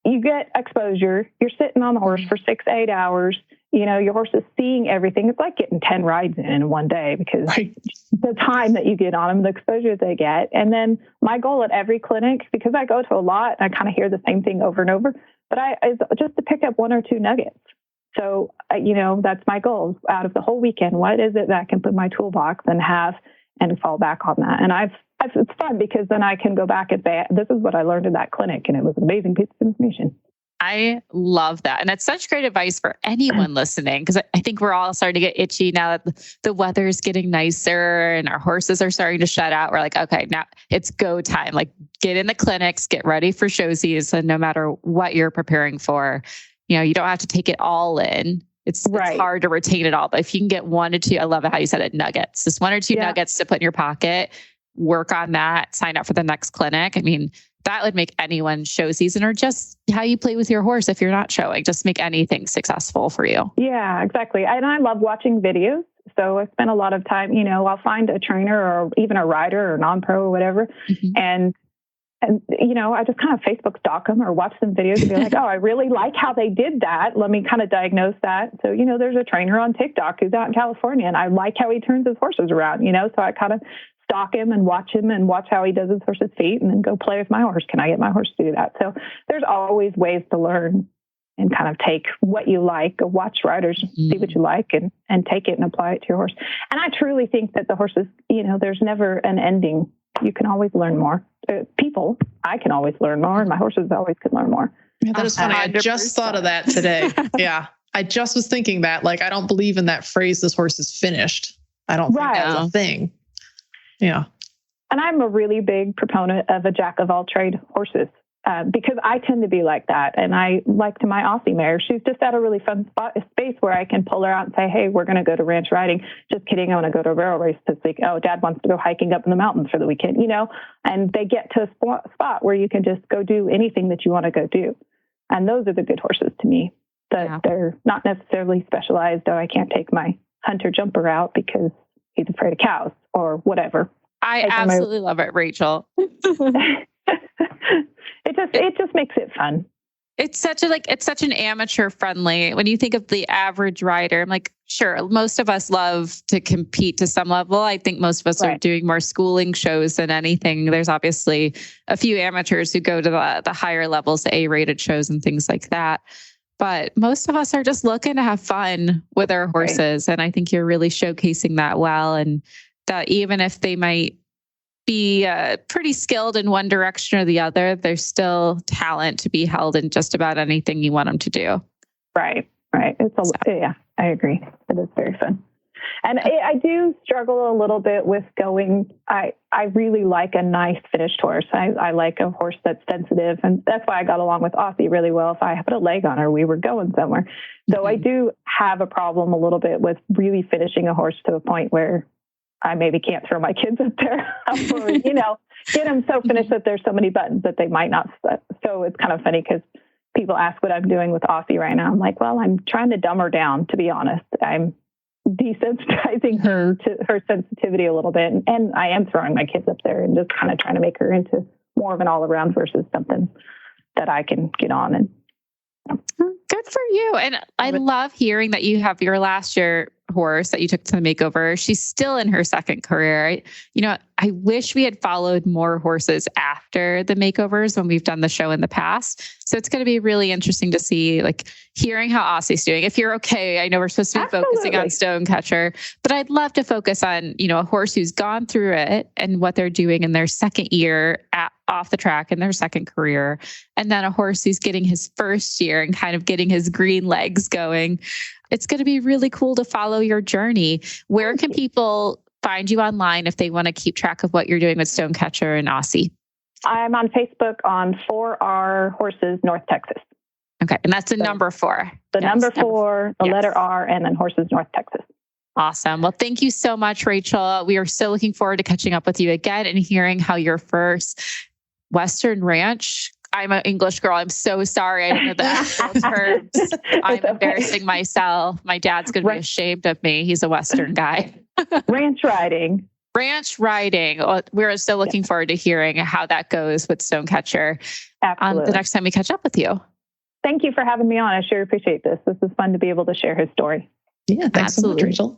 you get exposure. You're sitting on the horse for 6-8 hours. Your horse is seeing everything. It's like getting 10 rides in one day because the time that you get on them, the exposure they get. And then my goal at every clinic, because I go to a lot, I kind of hear the same thing over and over, but is just to pick up 1 or 2 nuggets. So, that's my goal out of the whole weekend. What is it that I can put in my toolbox and have and fall back on that? And it's fun because then I can go back and say, this is what I learned in that clinic. And it was an amazing piece of information. I love that. And that's such great advice for anyone listening, because I think we're all starting to get itchy now that the weather's getting nicer and our horses are starting to shut out. We're like, okay, now it's go time. Like get in the clinics, get ready for show season, no matter what you're preparing for. You don't have to take it all in. It's hard to retain it all. But if you can get 1 to 2, I love it how you said it, nuggets, just 1 or 2 nuggets to put in your pocket, work on that, sign up for the next clinic. I mean, that would make anyone show season or just how you play with your horse if you're not showing, just make anything successful for you. Yeah, exactly. And I love watching videos. So I spend a lot of time, I'll find a trainer or even a rider or non-pro or whatever. Mm-hmm. And I just kind of Facebook stalk them or watch some videos and be like, oh, I really like how they did that. Let me kind of diagnose that. So, there's a trainer on TikTok who's out in California and I like how he turns his horses around, so I kind of stalk him and watch how he does his horse's feet and then go play with my horse. Can I get my horse to do that? So there's always ways to learn and kind of take what you like, watch riders, see what you like and take it and apply it to your horse. And I truly think that the horses, there's never an ending. You can always learn more. I can always learn more and my horses always can learn more. Yeah, that is funny. 100%. I just thought of that today. Yeah. I just was thinking that, I don't believe in that phrase, this horse is finished. I don't think that's a thing. Yeah. And I'm a really big proponent of a jack of all trade horses because I tend to be like that. And I like my Aussie mare. She's just at a really fun space where I can pull her out and say, hey, we're going to go to ranch riding. Just kidding. I want to go to a barrel race this week. Oh, Dad wants to go hiking up in the mountains for the weekend, and they get to a spot where you can just go do anything that you want to go do. And those are the good horses to me. They're not necessarily specialized. Oh, I can't take my hunter jumper out because he's afraid of cows or whatever. I absolutely love it, Raechel. It just makes it fun. It's such an amateur friendly. When you think of the average rider, I'm like, sure, most of us love to compete to some level. I think most of us are doing more schooling shows than anything. There's obviously a few amateurs who go to the higher levels, the A-rated shows and things like that. But most of us are just looking to have fun with our horses. And I think you're really showcasing that well. And that even if they might be pretty skilled in one direction or the other, there's still talent to be held in just about anything you want them to do. Right. Yeah, I agree. It is very fun. And I do struggle a little bit with going. I really like a nice finished horse. I like a horse that's sensitive. And that's why I got along with Aussie really well. If I put a leg on her, we were going somewhere. So I do have a problem a little bit with really finishing a horse to a point where I maybe can't throw my kids up there or, get them so finished that there's so many buttons that they might not. So it's kind of funny because people ask what I'm doing with Aussie right now. I'm like, well, I'm trying to dumb her down, to be honest. I'm desensitizing her to her sensitivity a little bit. And I am throwing my kids up there and just kind of trying to make her into more of an all around versus something that I can get on. And good for you. And I love hearing that you have your last year horse that you took to the makeover. She's still in her second career. I wish we had followed more horses after the makeovers when we've done the show in the past. So it's going to be really interesting to see, hearing how Aussie's doing. If you're okay, I know we're supposed to be focusing on Stonecatcher, but I'd love to focus on, a horse who's gone through it and what they're doing in their second year off the track in their second career. And then a horse who's getting his first year and kind of getting his green legs going. It's going to be really cool to follow your journey. Where can people find you online if they want to keep track of what you're doing with Stonecatcher and Aussie? I'm on Facebook on 4R Horses North Texas. Okay. And that's the number 4. The number 4, the letter R, and then Horses North Texas. Awesome. Well, thank you so much, Raechel. We are so looking forward to catching up with you again and hearing how your first Western ranch. I'm an English girl. I'm so sorry. I didn't know the actual terms. I'm embarrassing myself. My dad's going to be ashamed of me. He's a Western guy. Ranch riding. Ranch riding. Well, we're so looking forward to hearing how that goes with Stonecatcher the next time we catch up with you. Thank you for having me on. I sure appreciate this. This is fun to be able to share his story. Yeah, thanks so much, Raechel.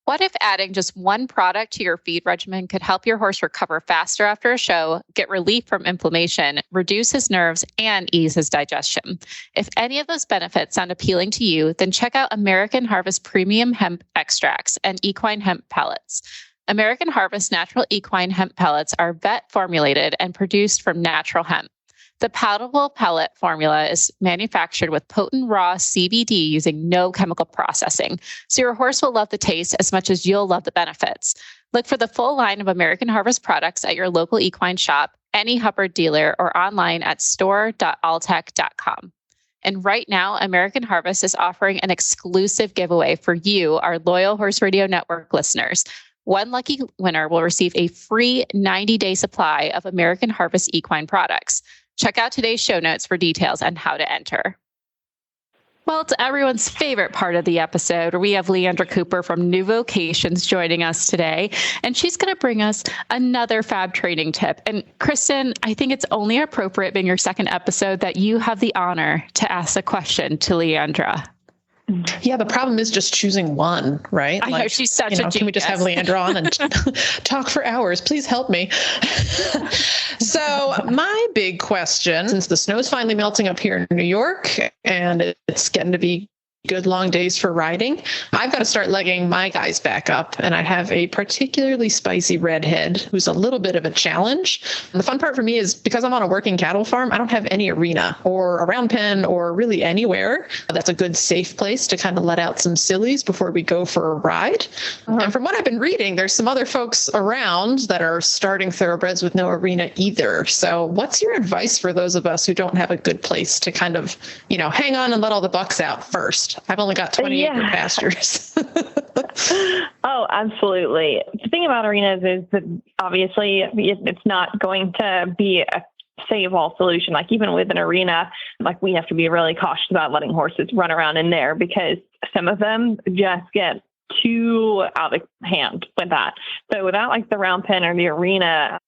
What if adding just one product to your feed regimen could help your horse recover faster after a show, get relief from inflammation, reduce his nerves, and ease his digestion? If any of those benefits sound appealing to you, then check out American Harvest Premium Hemp Extracts and Equine Hemp Pellets. American Harvest Natural Equine Hemp Pellets are vet formulated and produced from natural hemp. The palatable pellet formula is manufactured with potent raw CBD using no chemical processing, so your horse will love the taste as much as you'll love the benefits. Look for the full line of American Harvest products at your local equine shop, any Hubbard dealer, or online at store.alltech.com. And right now, American Harvest is offering an exclusive giveaway for you, our loyal Horse Radio Network listeners. One lucky winner will receive a free 90-day supply of American Harvest equine products. Check out today's show notes for details on how to enter. Well, it's everyone's favorite part of the episode. We have Leandra Cooper from New Vocations joining us today, and she's going to bring us another fab training tip. And Kristen, I think it's only appropriate being your second episode that you have the honor to ask a question to Leandra. Yeah, the problem is just choosing one, right? I know, she's such a genius. Can we just have Leandra on and talk for hours? Please help me. So my big question, since the snow's finally melting up here in New York and it's getting to be good long days for riding, I've got to start legging my guys back up. And I have a particularly spicy redhead who's a little bit of a challenge. And the fun part for me is because I'm on a working cattle farm, I don't have any arena or a round pen or really anywhere that's a good safe place to kind of let out some sillies before we go for a ride. And from what I've been reading, there's some other folks around that are starting thoroughbreds with no arena either. So what's your advice for those of us who don't have a good place to kind of, hang on and let all the bucks out first? I've only got 20 acre pastures. Oh, absolutely. The thing about arenas is that obviously it's not going to be a save-all solution. Like even with an arena, like we have to be really cautious about letting horses run around in there because some of them just get too out of hand with that. So without like the round pen or the arena,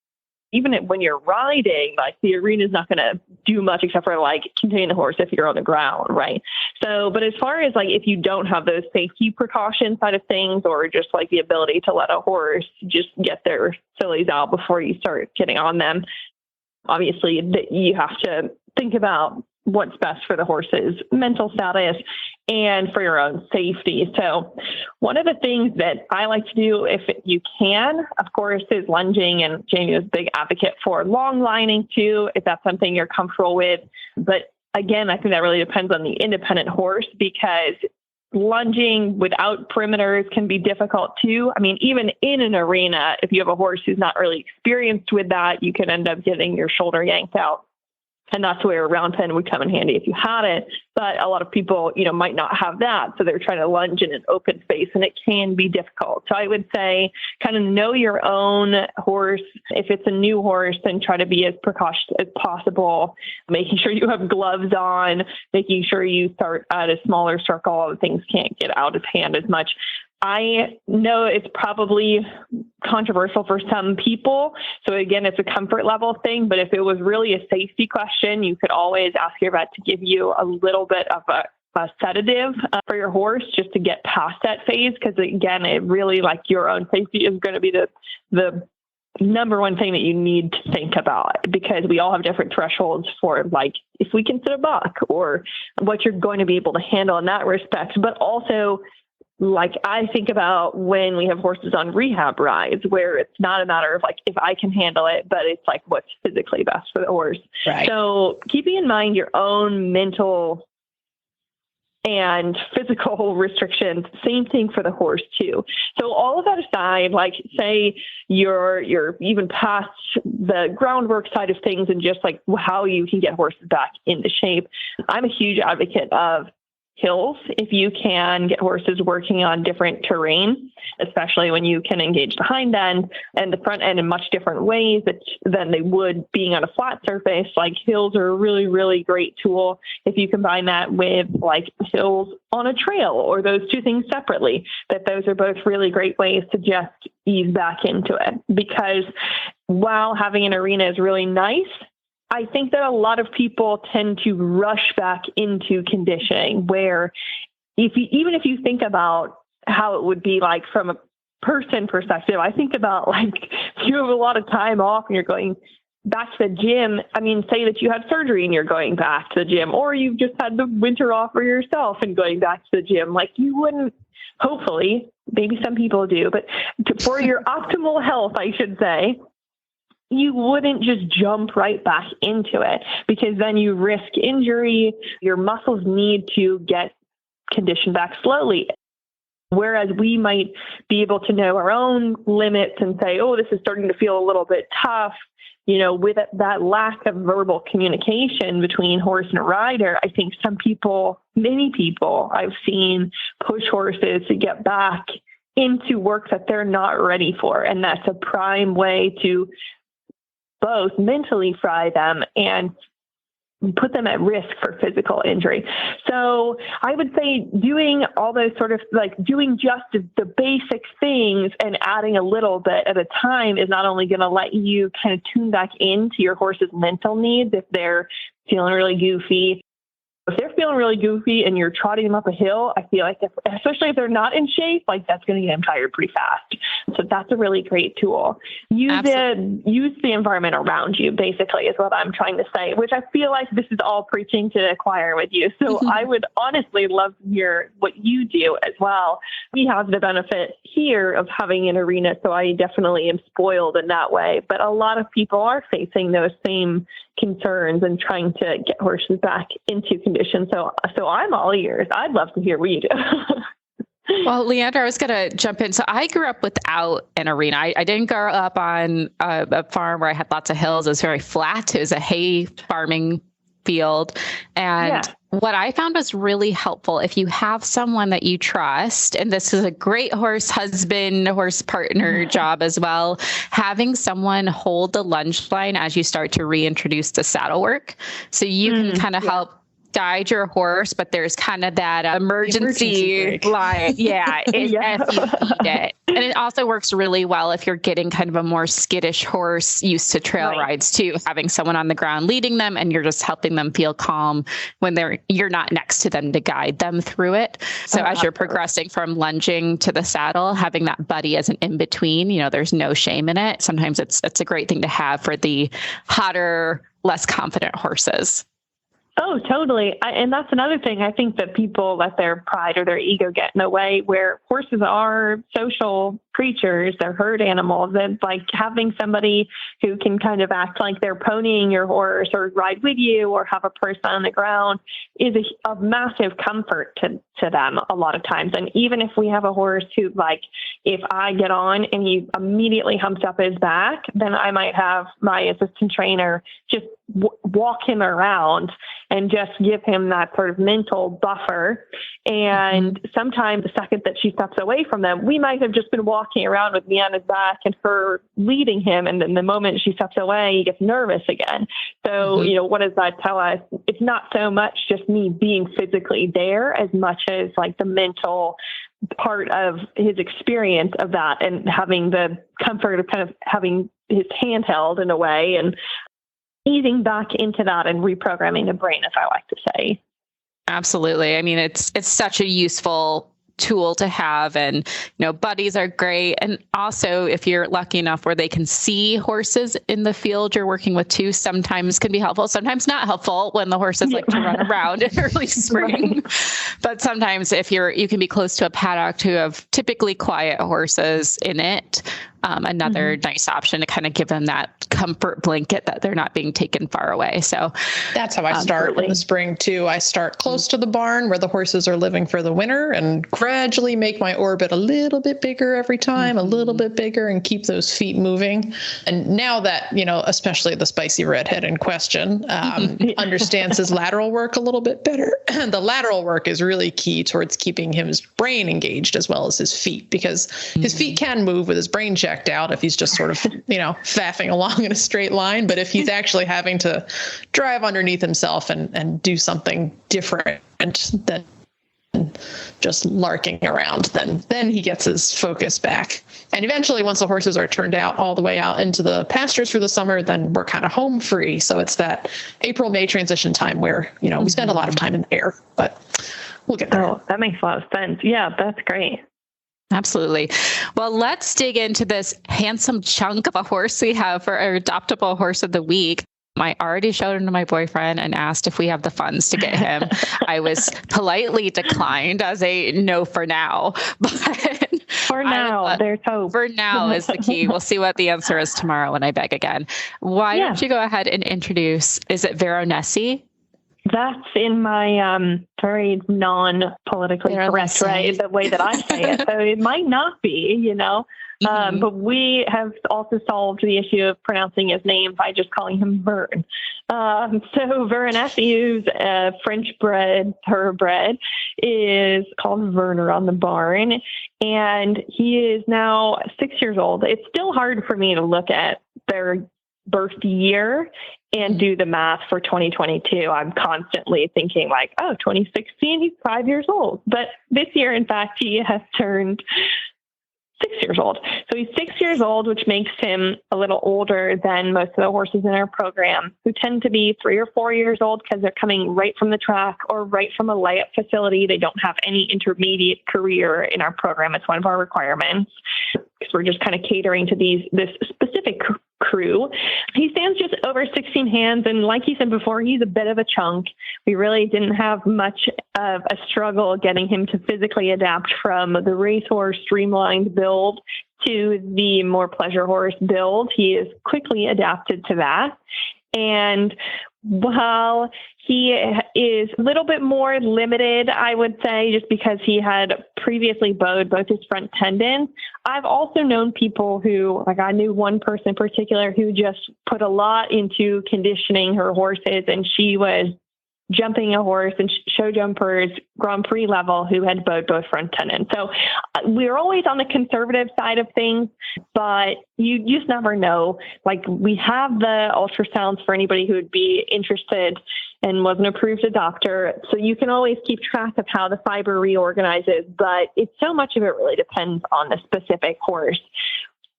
even when you're riding, like the arena is not going to do much except for like contain the horse if you're on the ground, right? So, but as far as like if you don't have those safety precaution side of things, or just like the ability to let a horse just get their sillies out before you start getting on them, obviously that you have to think about what's best for the horse's mental status and for your own safety. So one of the things that I like to do, if you can, of course, is lunging, and Jamie is a big advocate for long lining too, if that's something you're comfortable with. But again, I think that really depends on the independent horse, because lunging without perimeters can be difficult too. I mean, even in an arena, if you have a horse who's not really experienced with that, you can end up getting your shoulder yanked out. And that's where a round pen would come in handy if you had it. But a lot of people, might not have that. So they're trying to lunge in an open space, and it can be difficult. So I would say kind of know your own horse. If it's a new horse, then try to be as precautious as possible, making sure you have gloves on, making sure you start at a smaller circle. Things can't get out of hand as much. I know it's probably controversial for some people. So again, it's a comfort level thing, but if it was really a safety question, you could always ask your vet to give you a little bit of a sedative for your horse just to get past that phase. Because again, it really, like, your own safety is going to be the number one thing that you need to think about, because we all have different thresholds for, like, if we can sit a buck or what you're going to be able to handle in that respect. But also, like, I think about when we have horses on rehab rides where it's not a matter of like, if I can handle it, but it's like what's physically best for the horse. Right. So keeping in mind your own mental and physical restrictions. Same thing for the horse too. So all of that aside, like say you're even past the groundwork side of things and just like how you can get horses back into shape. I'm a huge advocate of hills. If you can get horses working on different terrain, especially when you can engage the hind end and the front end in much different ways than they would being on a flat surface, like hills are a really, really great tool. If you combine that with like hills on a trail or those two things separately, that those are both really great ways to just ease back into it. Because while having an arena is really nice, I think that a lot of people tend to rush back into conditioning where even if you think about how it would be like from a person perspective, I think about like if you have a lot of time off and you're going back to the gym. I mean, say that you had surgery and you're going back to the gym, or you've just had the winter off for yourself and going back to the gym. Like you wouldn't, hopefully, maybe some people do, but for your optimal health, I should say, you wouldn't just jump right back into it because then you risk injury. Your muscles need to get conditioned back slowly. Whereas we might be able to know our own limits and say, oh, this is starting to feel a little bit tough. You know, with that lack of verbal communication between horse and rider, I think many people I've seen push horses to get back into work that they're not ready for. And that's a prime way to both mentally fry them and put them at risk for physical injury. So I would say doing all those sort of like doing just the basic things and adding a little bit at a time is not only going to let you kind of tune back into your horse's mental needs if they're feeling really goofy. If they're feeling really goofy and you're trotting them up a hill, I feel like, especially if they're not in shape, like that's going to get them tired pretty fast. So that's a really great tool. Use the environment around you, basically, is what I'm trying to say, which I feel like this is all preaching to the choir with you. So I would honestly love to hear what you do as well. We have the benefit here of having an arena, so I definitely am spoiled in that way. But a lot of people are facing those same concerns and trying to get horses back into condition. So I'm all ears. I'd love to hear what you do. Well, Leandra, I was going to jump in. So I grew up without an arena. I didn't grow up on a farm where I had lots of hills. It was very flat. It was a hay farming field. And what I found was really helpful if you have someone that you trust, and this is a great horse husband, horse partner job as well, having someone hold the lunge line as you start to reintroduce the saddle work. So you can kind of help guide your horse, but there's kind of that emergency line. Yeah, if you need it. And it also works really well if you're getting kind of a more skittish horse used to trail rides too, having someone on the ground leading them and you're just helping them feel calm when you're not next to them to guide them through it. So as you're progressing from lunging to the saddle, having that buddy as an in-between, there's no shame in it. Sometimes it's a great thing to have for the hotter, less confident horses. Oh, totally. And that's another thing. I think that people let their pride or their ego get in the way, where horses are social creatures. They're herd animals. And like having somebody who can kind of act like they're ponying your horse or ride with you or have a person on the ground is a massive comfort to them a lot of times. And even if we have a horse who, like, if I get on and he immediately humps up his back, then I might have my assistant trainer just walk him around and just give him that sort of mental buffer. And sometimes the second that she steps away from them, we might have just been walking around with me on his back and her leading him. And then the moment she steps away, he gets nervous again. So, what does that tell us? It's not so much just me being physically there as much as like the mental part of his experience of that and having the comfort of kind of having his hand held in a way and easing back into that and reprogramming the brain, as I like to say. Absolutely. I mean, it's such a useful tool to have, and buddies are great. And also, if you're lucky enough where they can see horses in the field you're working with too, sometimes can be helpful, sometimes not helpful when the horses like to run around in early spring. But sometimes if you can be close to a paddock who have typically quiet horses in it, another nice option to kind of give them that comfort blanket that they're not being taken far away. So that's how I start in the spring too. I start close to the barn where the horses are living for the winter and gradually make my orbit a little bit bigger every time, a little bit bigger, and keep those feet moving. And now that, especially the spicy redhead in question, understands his lateral work a little bit better, the lateral work is really key towards keeping his brain engaged as well as his feet, because his feet can move with his brain checked out if he's just sort of, faffing along in a straight line. But if he's actually having to drive underneath himself and do something different than just larking around, then he gets his focus back. And eventually, once the horses are turned out all the way out into the pastures for the summer, then we're kind of home free. So it's that April-May transition time where, we spend a lot of time in the air, but we'll get there. Oh, that makes a lot of sense. Yeah, that's great. Absolutely. Well, let's dig into this handsome chunk of a horse we have for our Adoptable Horse of the Week. I already showed him to my boyfriend and asked if we have the funds to get him. I was politely declined as a no for now. But for now, there's hope. For now is the key. We'll see what the answer is tomorrow when I beg again. Why don't you go ahead and introduce, is it Veronesi? That's in my very non-politically correct way, the way that I say it. So it might not be, but we have also solved the issue of pronouncing his name by just calling him Vern. So Veronesi, who's a French bred thoroughbred, is called Werner on the barn, and he is now 6 years old. It's still hard for me to look at their birth year and do the math for 2022. I'm constantly thinking 2016, he's 5 years old. But this year, in fact, he has turned 6 years old. So he's 6 years old, which makes him a little older than most of the horses in our program, who tend to be 3 or 4 years old because they're coming right from the track or right from a layup facility. They don't have any intermediate career in our program. It's one of our requirements, because we're just kind of catering to this specific crew. He stands just over 16 hands, and like you said before, he's a bit of a chunk. We really didn't have much of a struggle getting him to physically adapt from the Racehorse streamlined build to the more pleasure horse build. He is quickly adapted to that. And while he is a little bit more limited, I would say, just because he had previously bowed both his front tendons, I've also known people who, I knew one person in particular who just put a lot into conditioning her horses, and she was jumping a horse and show jumpers Grand Prix level who had bowed both front tendons. So we're always on the conservative side of things, but you just never know. We have the ultrasounds for anybody who would be interested and was an approved adopter. So you can always keep track of how the fiber reorganizes, but so much of it really depends on the specific horse.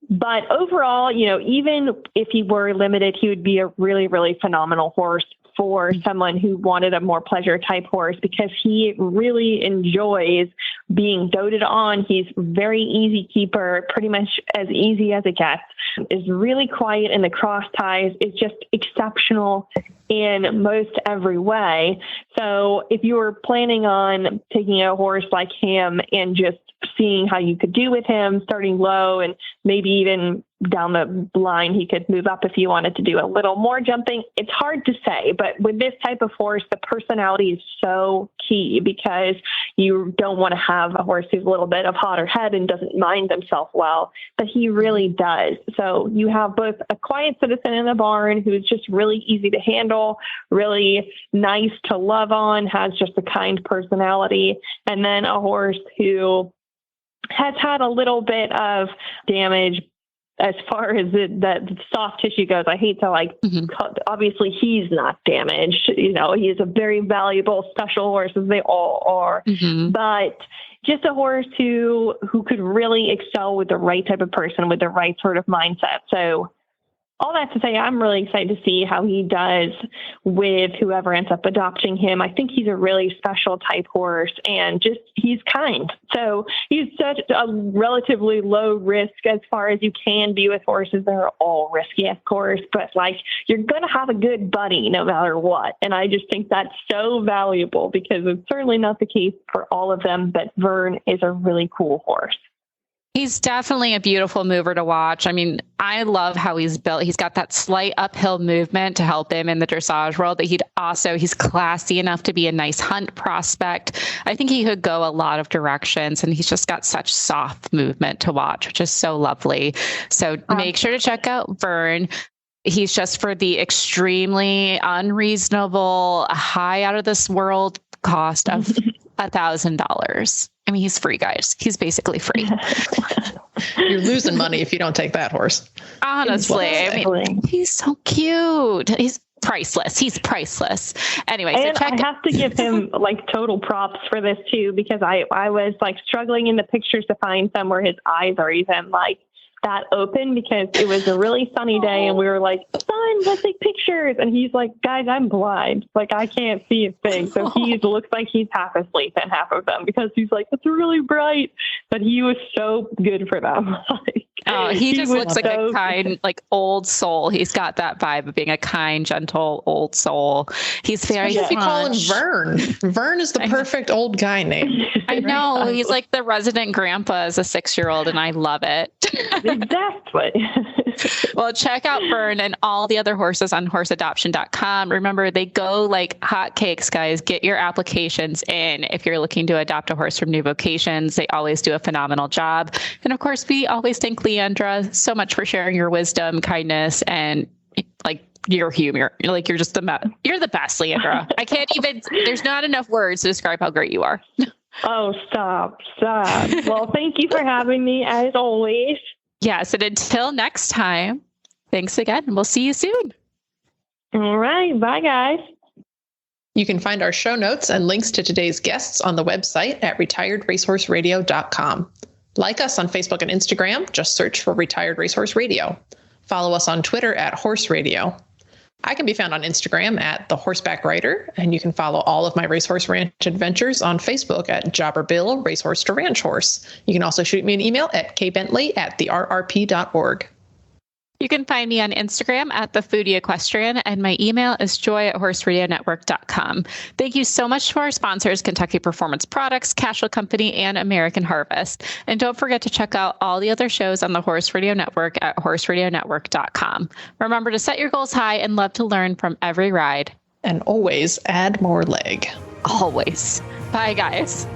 But overall, even if he were limited, he would be a really, really phenomenal horse for someone who wanted a more pleasure type horse, because he really enjoys being doted on. He's very easy keeper, pretty much as easy as it gets, is really quiet in the cross ties, is just exceptional in most every way. So if you were planning on taking a horse like him and just seeing how you could do with him, starting low, and maybe even down the line, he could move up if you wanted to do a little more jumping. It's hard to say, but with this type of horse, the personality is so key, because you don't want to have a horse who's a little bit of hotter head and doesn't mind himself well, but he really does. So you have both a quiet citizen in the barn who's just really easy to handle, really nice to love on, has just a kind personality, and then a horse who has had a little bit of damage as far as the soft tissue goes. I hate to obviously he's not damaged. He is a very valuable special horse, as they all are, but just a horse who could really excel with the right type of person, with the right sort of mindset. So all that to say, I'm really excited to see how he does with whoever ends up adopting him. I think he's a really special type horse, and he's kind. So he's such a relatively low risk as far as you can be with horses. They're all risky, of course, but you're going to have a good buddy no matter what. And I just think that's so valuable, because it's certainly not the case for all of them, but Vern is a really cool horse. He's definitely a beautiful mover to watch. I mean, I love how he's built. He's got that slight uphill movement to help him in the dressage world, but he's classy enough to be a nice hunt prospect. I think he could go a lot of directions, and he's just got such soft movement to watch, which is so lovely. So make sure to check out Vern. He's just for the extremely unreasonable, high out of this world cost of $1,000. I mean, he's free, guys. He's basically free. You're losing money if you don't take that horse. Honestly, I mean, he's so cute. He's priceless. He's priceless. Anyway, and I have to give him like total props for this too, because I was like struggling in the pictures to find some where his eyes are even like that open, because it was a really sunny day and we were like, son, let's take pictures. And he's like, guys, I'm blind. Like, I can't see a thing. So he looks like he's half asleep in half of them, because he's like, it's really bright. But he was so good for them. He just looks like a kind, like old soul. He's got that vibe of being a kind, gentle old soul. He's very If you call him Vern. Vern is the perfect old guy name. I know. He's like the resident grandpa as a 6-year-old, and I love it. Exactly. Well, check out Vern and all the other horses on horseadoption.com. Remember, they go like hotcakes, guys. Get your applications in if you're looking to adopt a horse from New Vocations. They always do a phenomenal job. And of course, we always thank Leandra so much for sharing your wisdom, kindness, and like your humor. You're just you're the best, Leandra. I can't even, there's not enough words to describe how great you are. Oh, stop. Well, thank you for having me as always. Yes. And until next time, thanks again. And we'll see you soon. All right. Bye, guys. You can find our show notes and links to today's guests on the website at retiredracehorseradio.com. Like us on Facebook and Instagram, just search for Retired Racehorse Radio. Follow us on Twitter at Horse Radio. I can be found on Instagram at The Horseback Rider, and you can follow all of my racehorse ranch adventures on Facebook at Jobber Bill Racehorse to Ranch Horse. You can also shoot me an email at kbentley@therrp.org. You can find me on Instagram at The Foodie Equestrian, and my email is joy@horseradionetwork.com. Thank you so much to our sponsors, Kentucky Performance Products, Cashel Company, and American Harvest. And don't forget to check out all the other shows on the Horse Radio Network at horseradionetwork.com. Remember to set your goals high and love to learn from every ride. And always add more leg. Always. Bye, guys.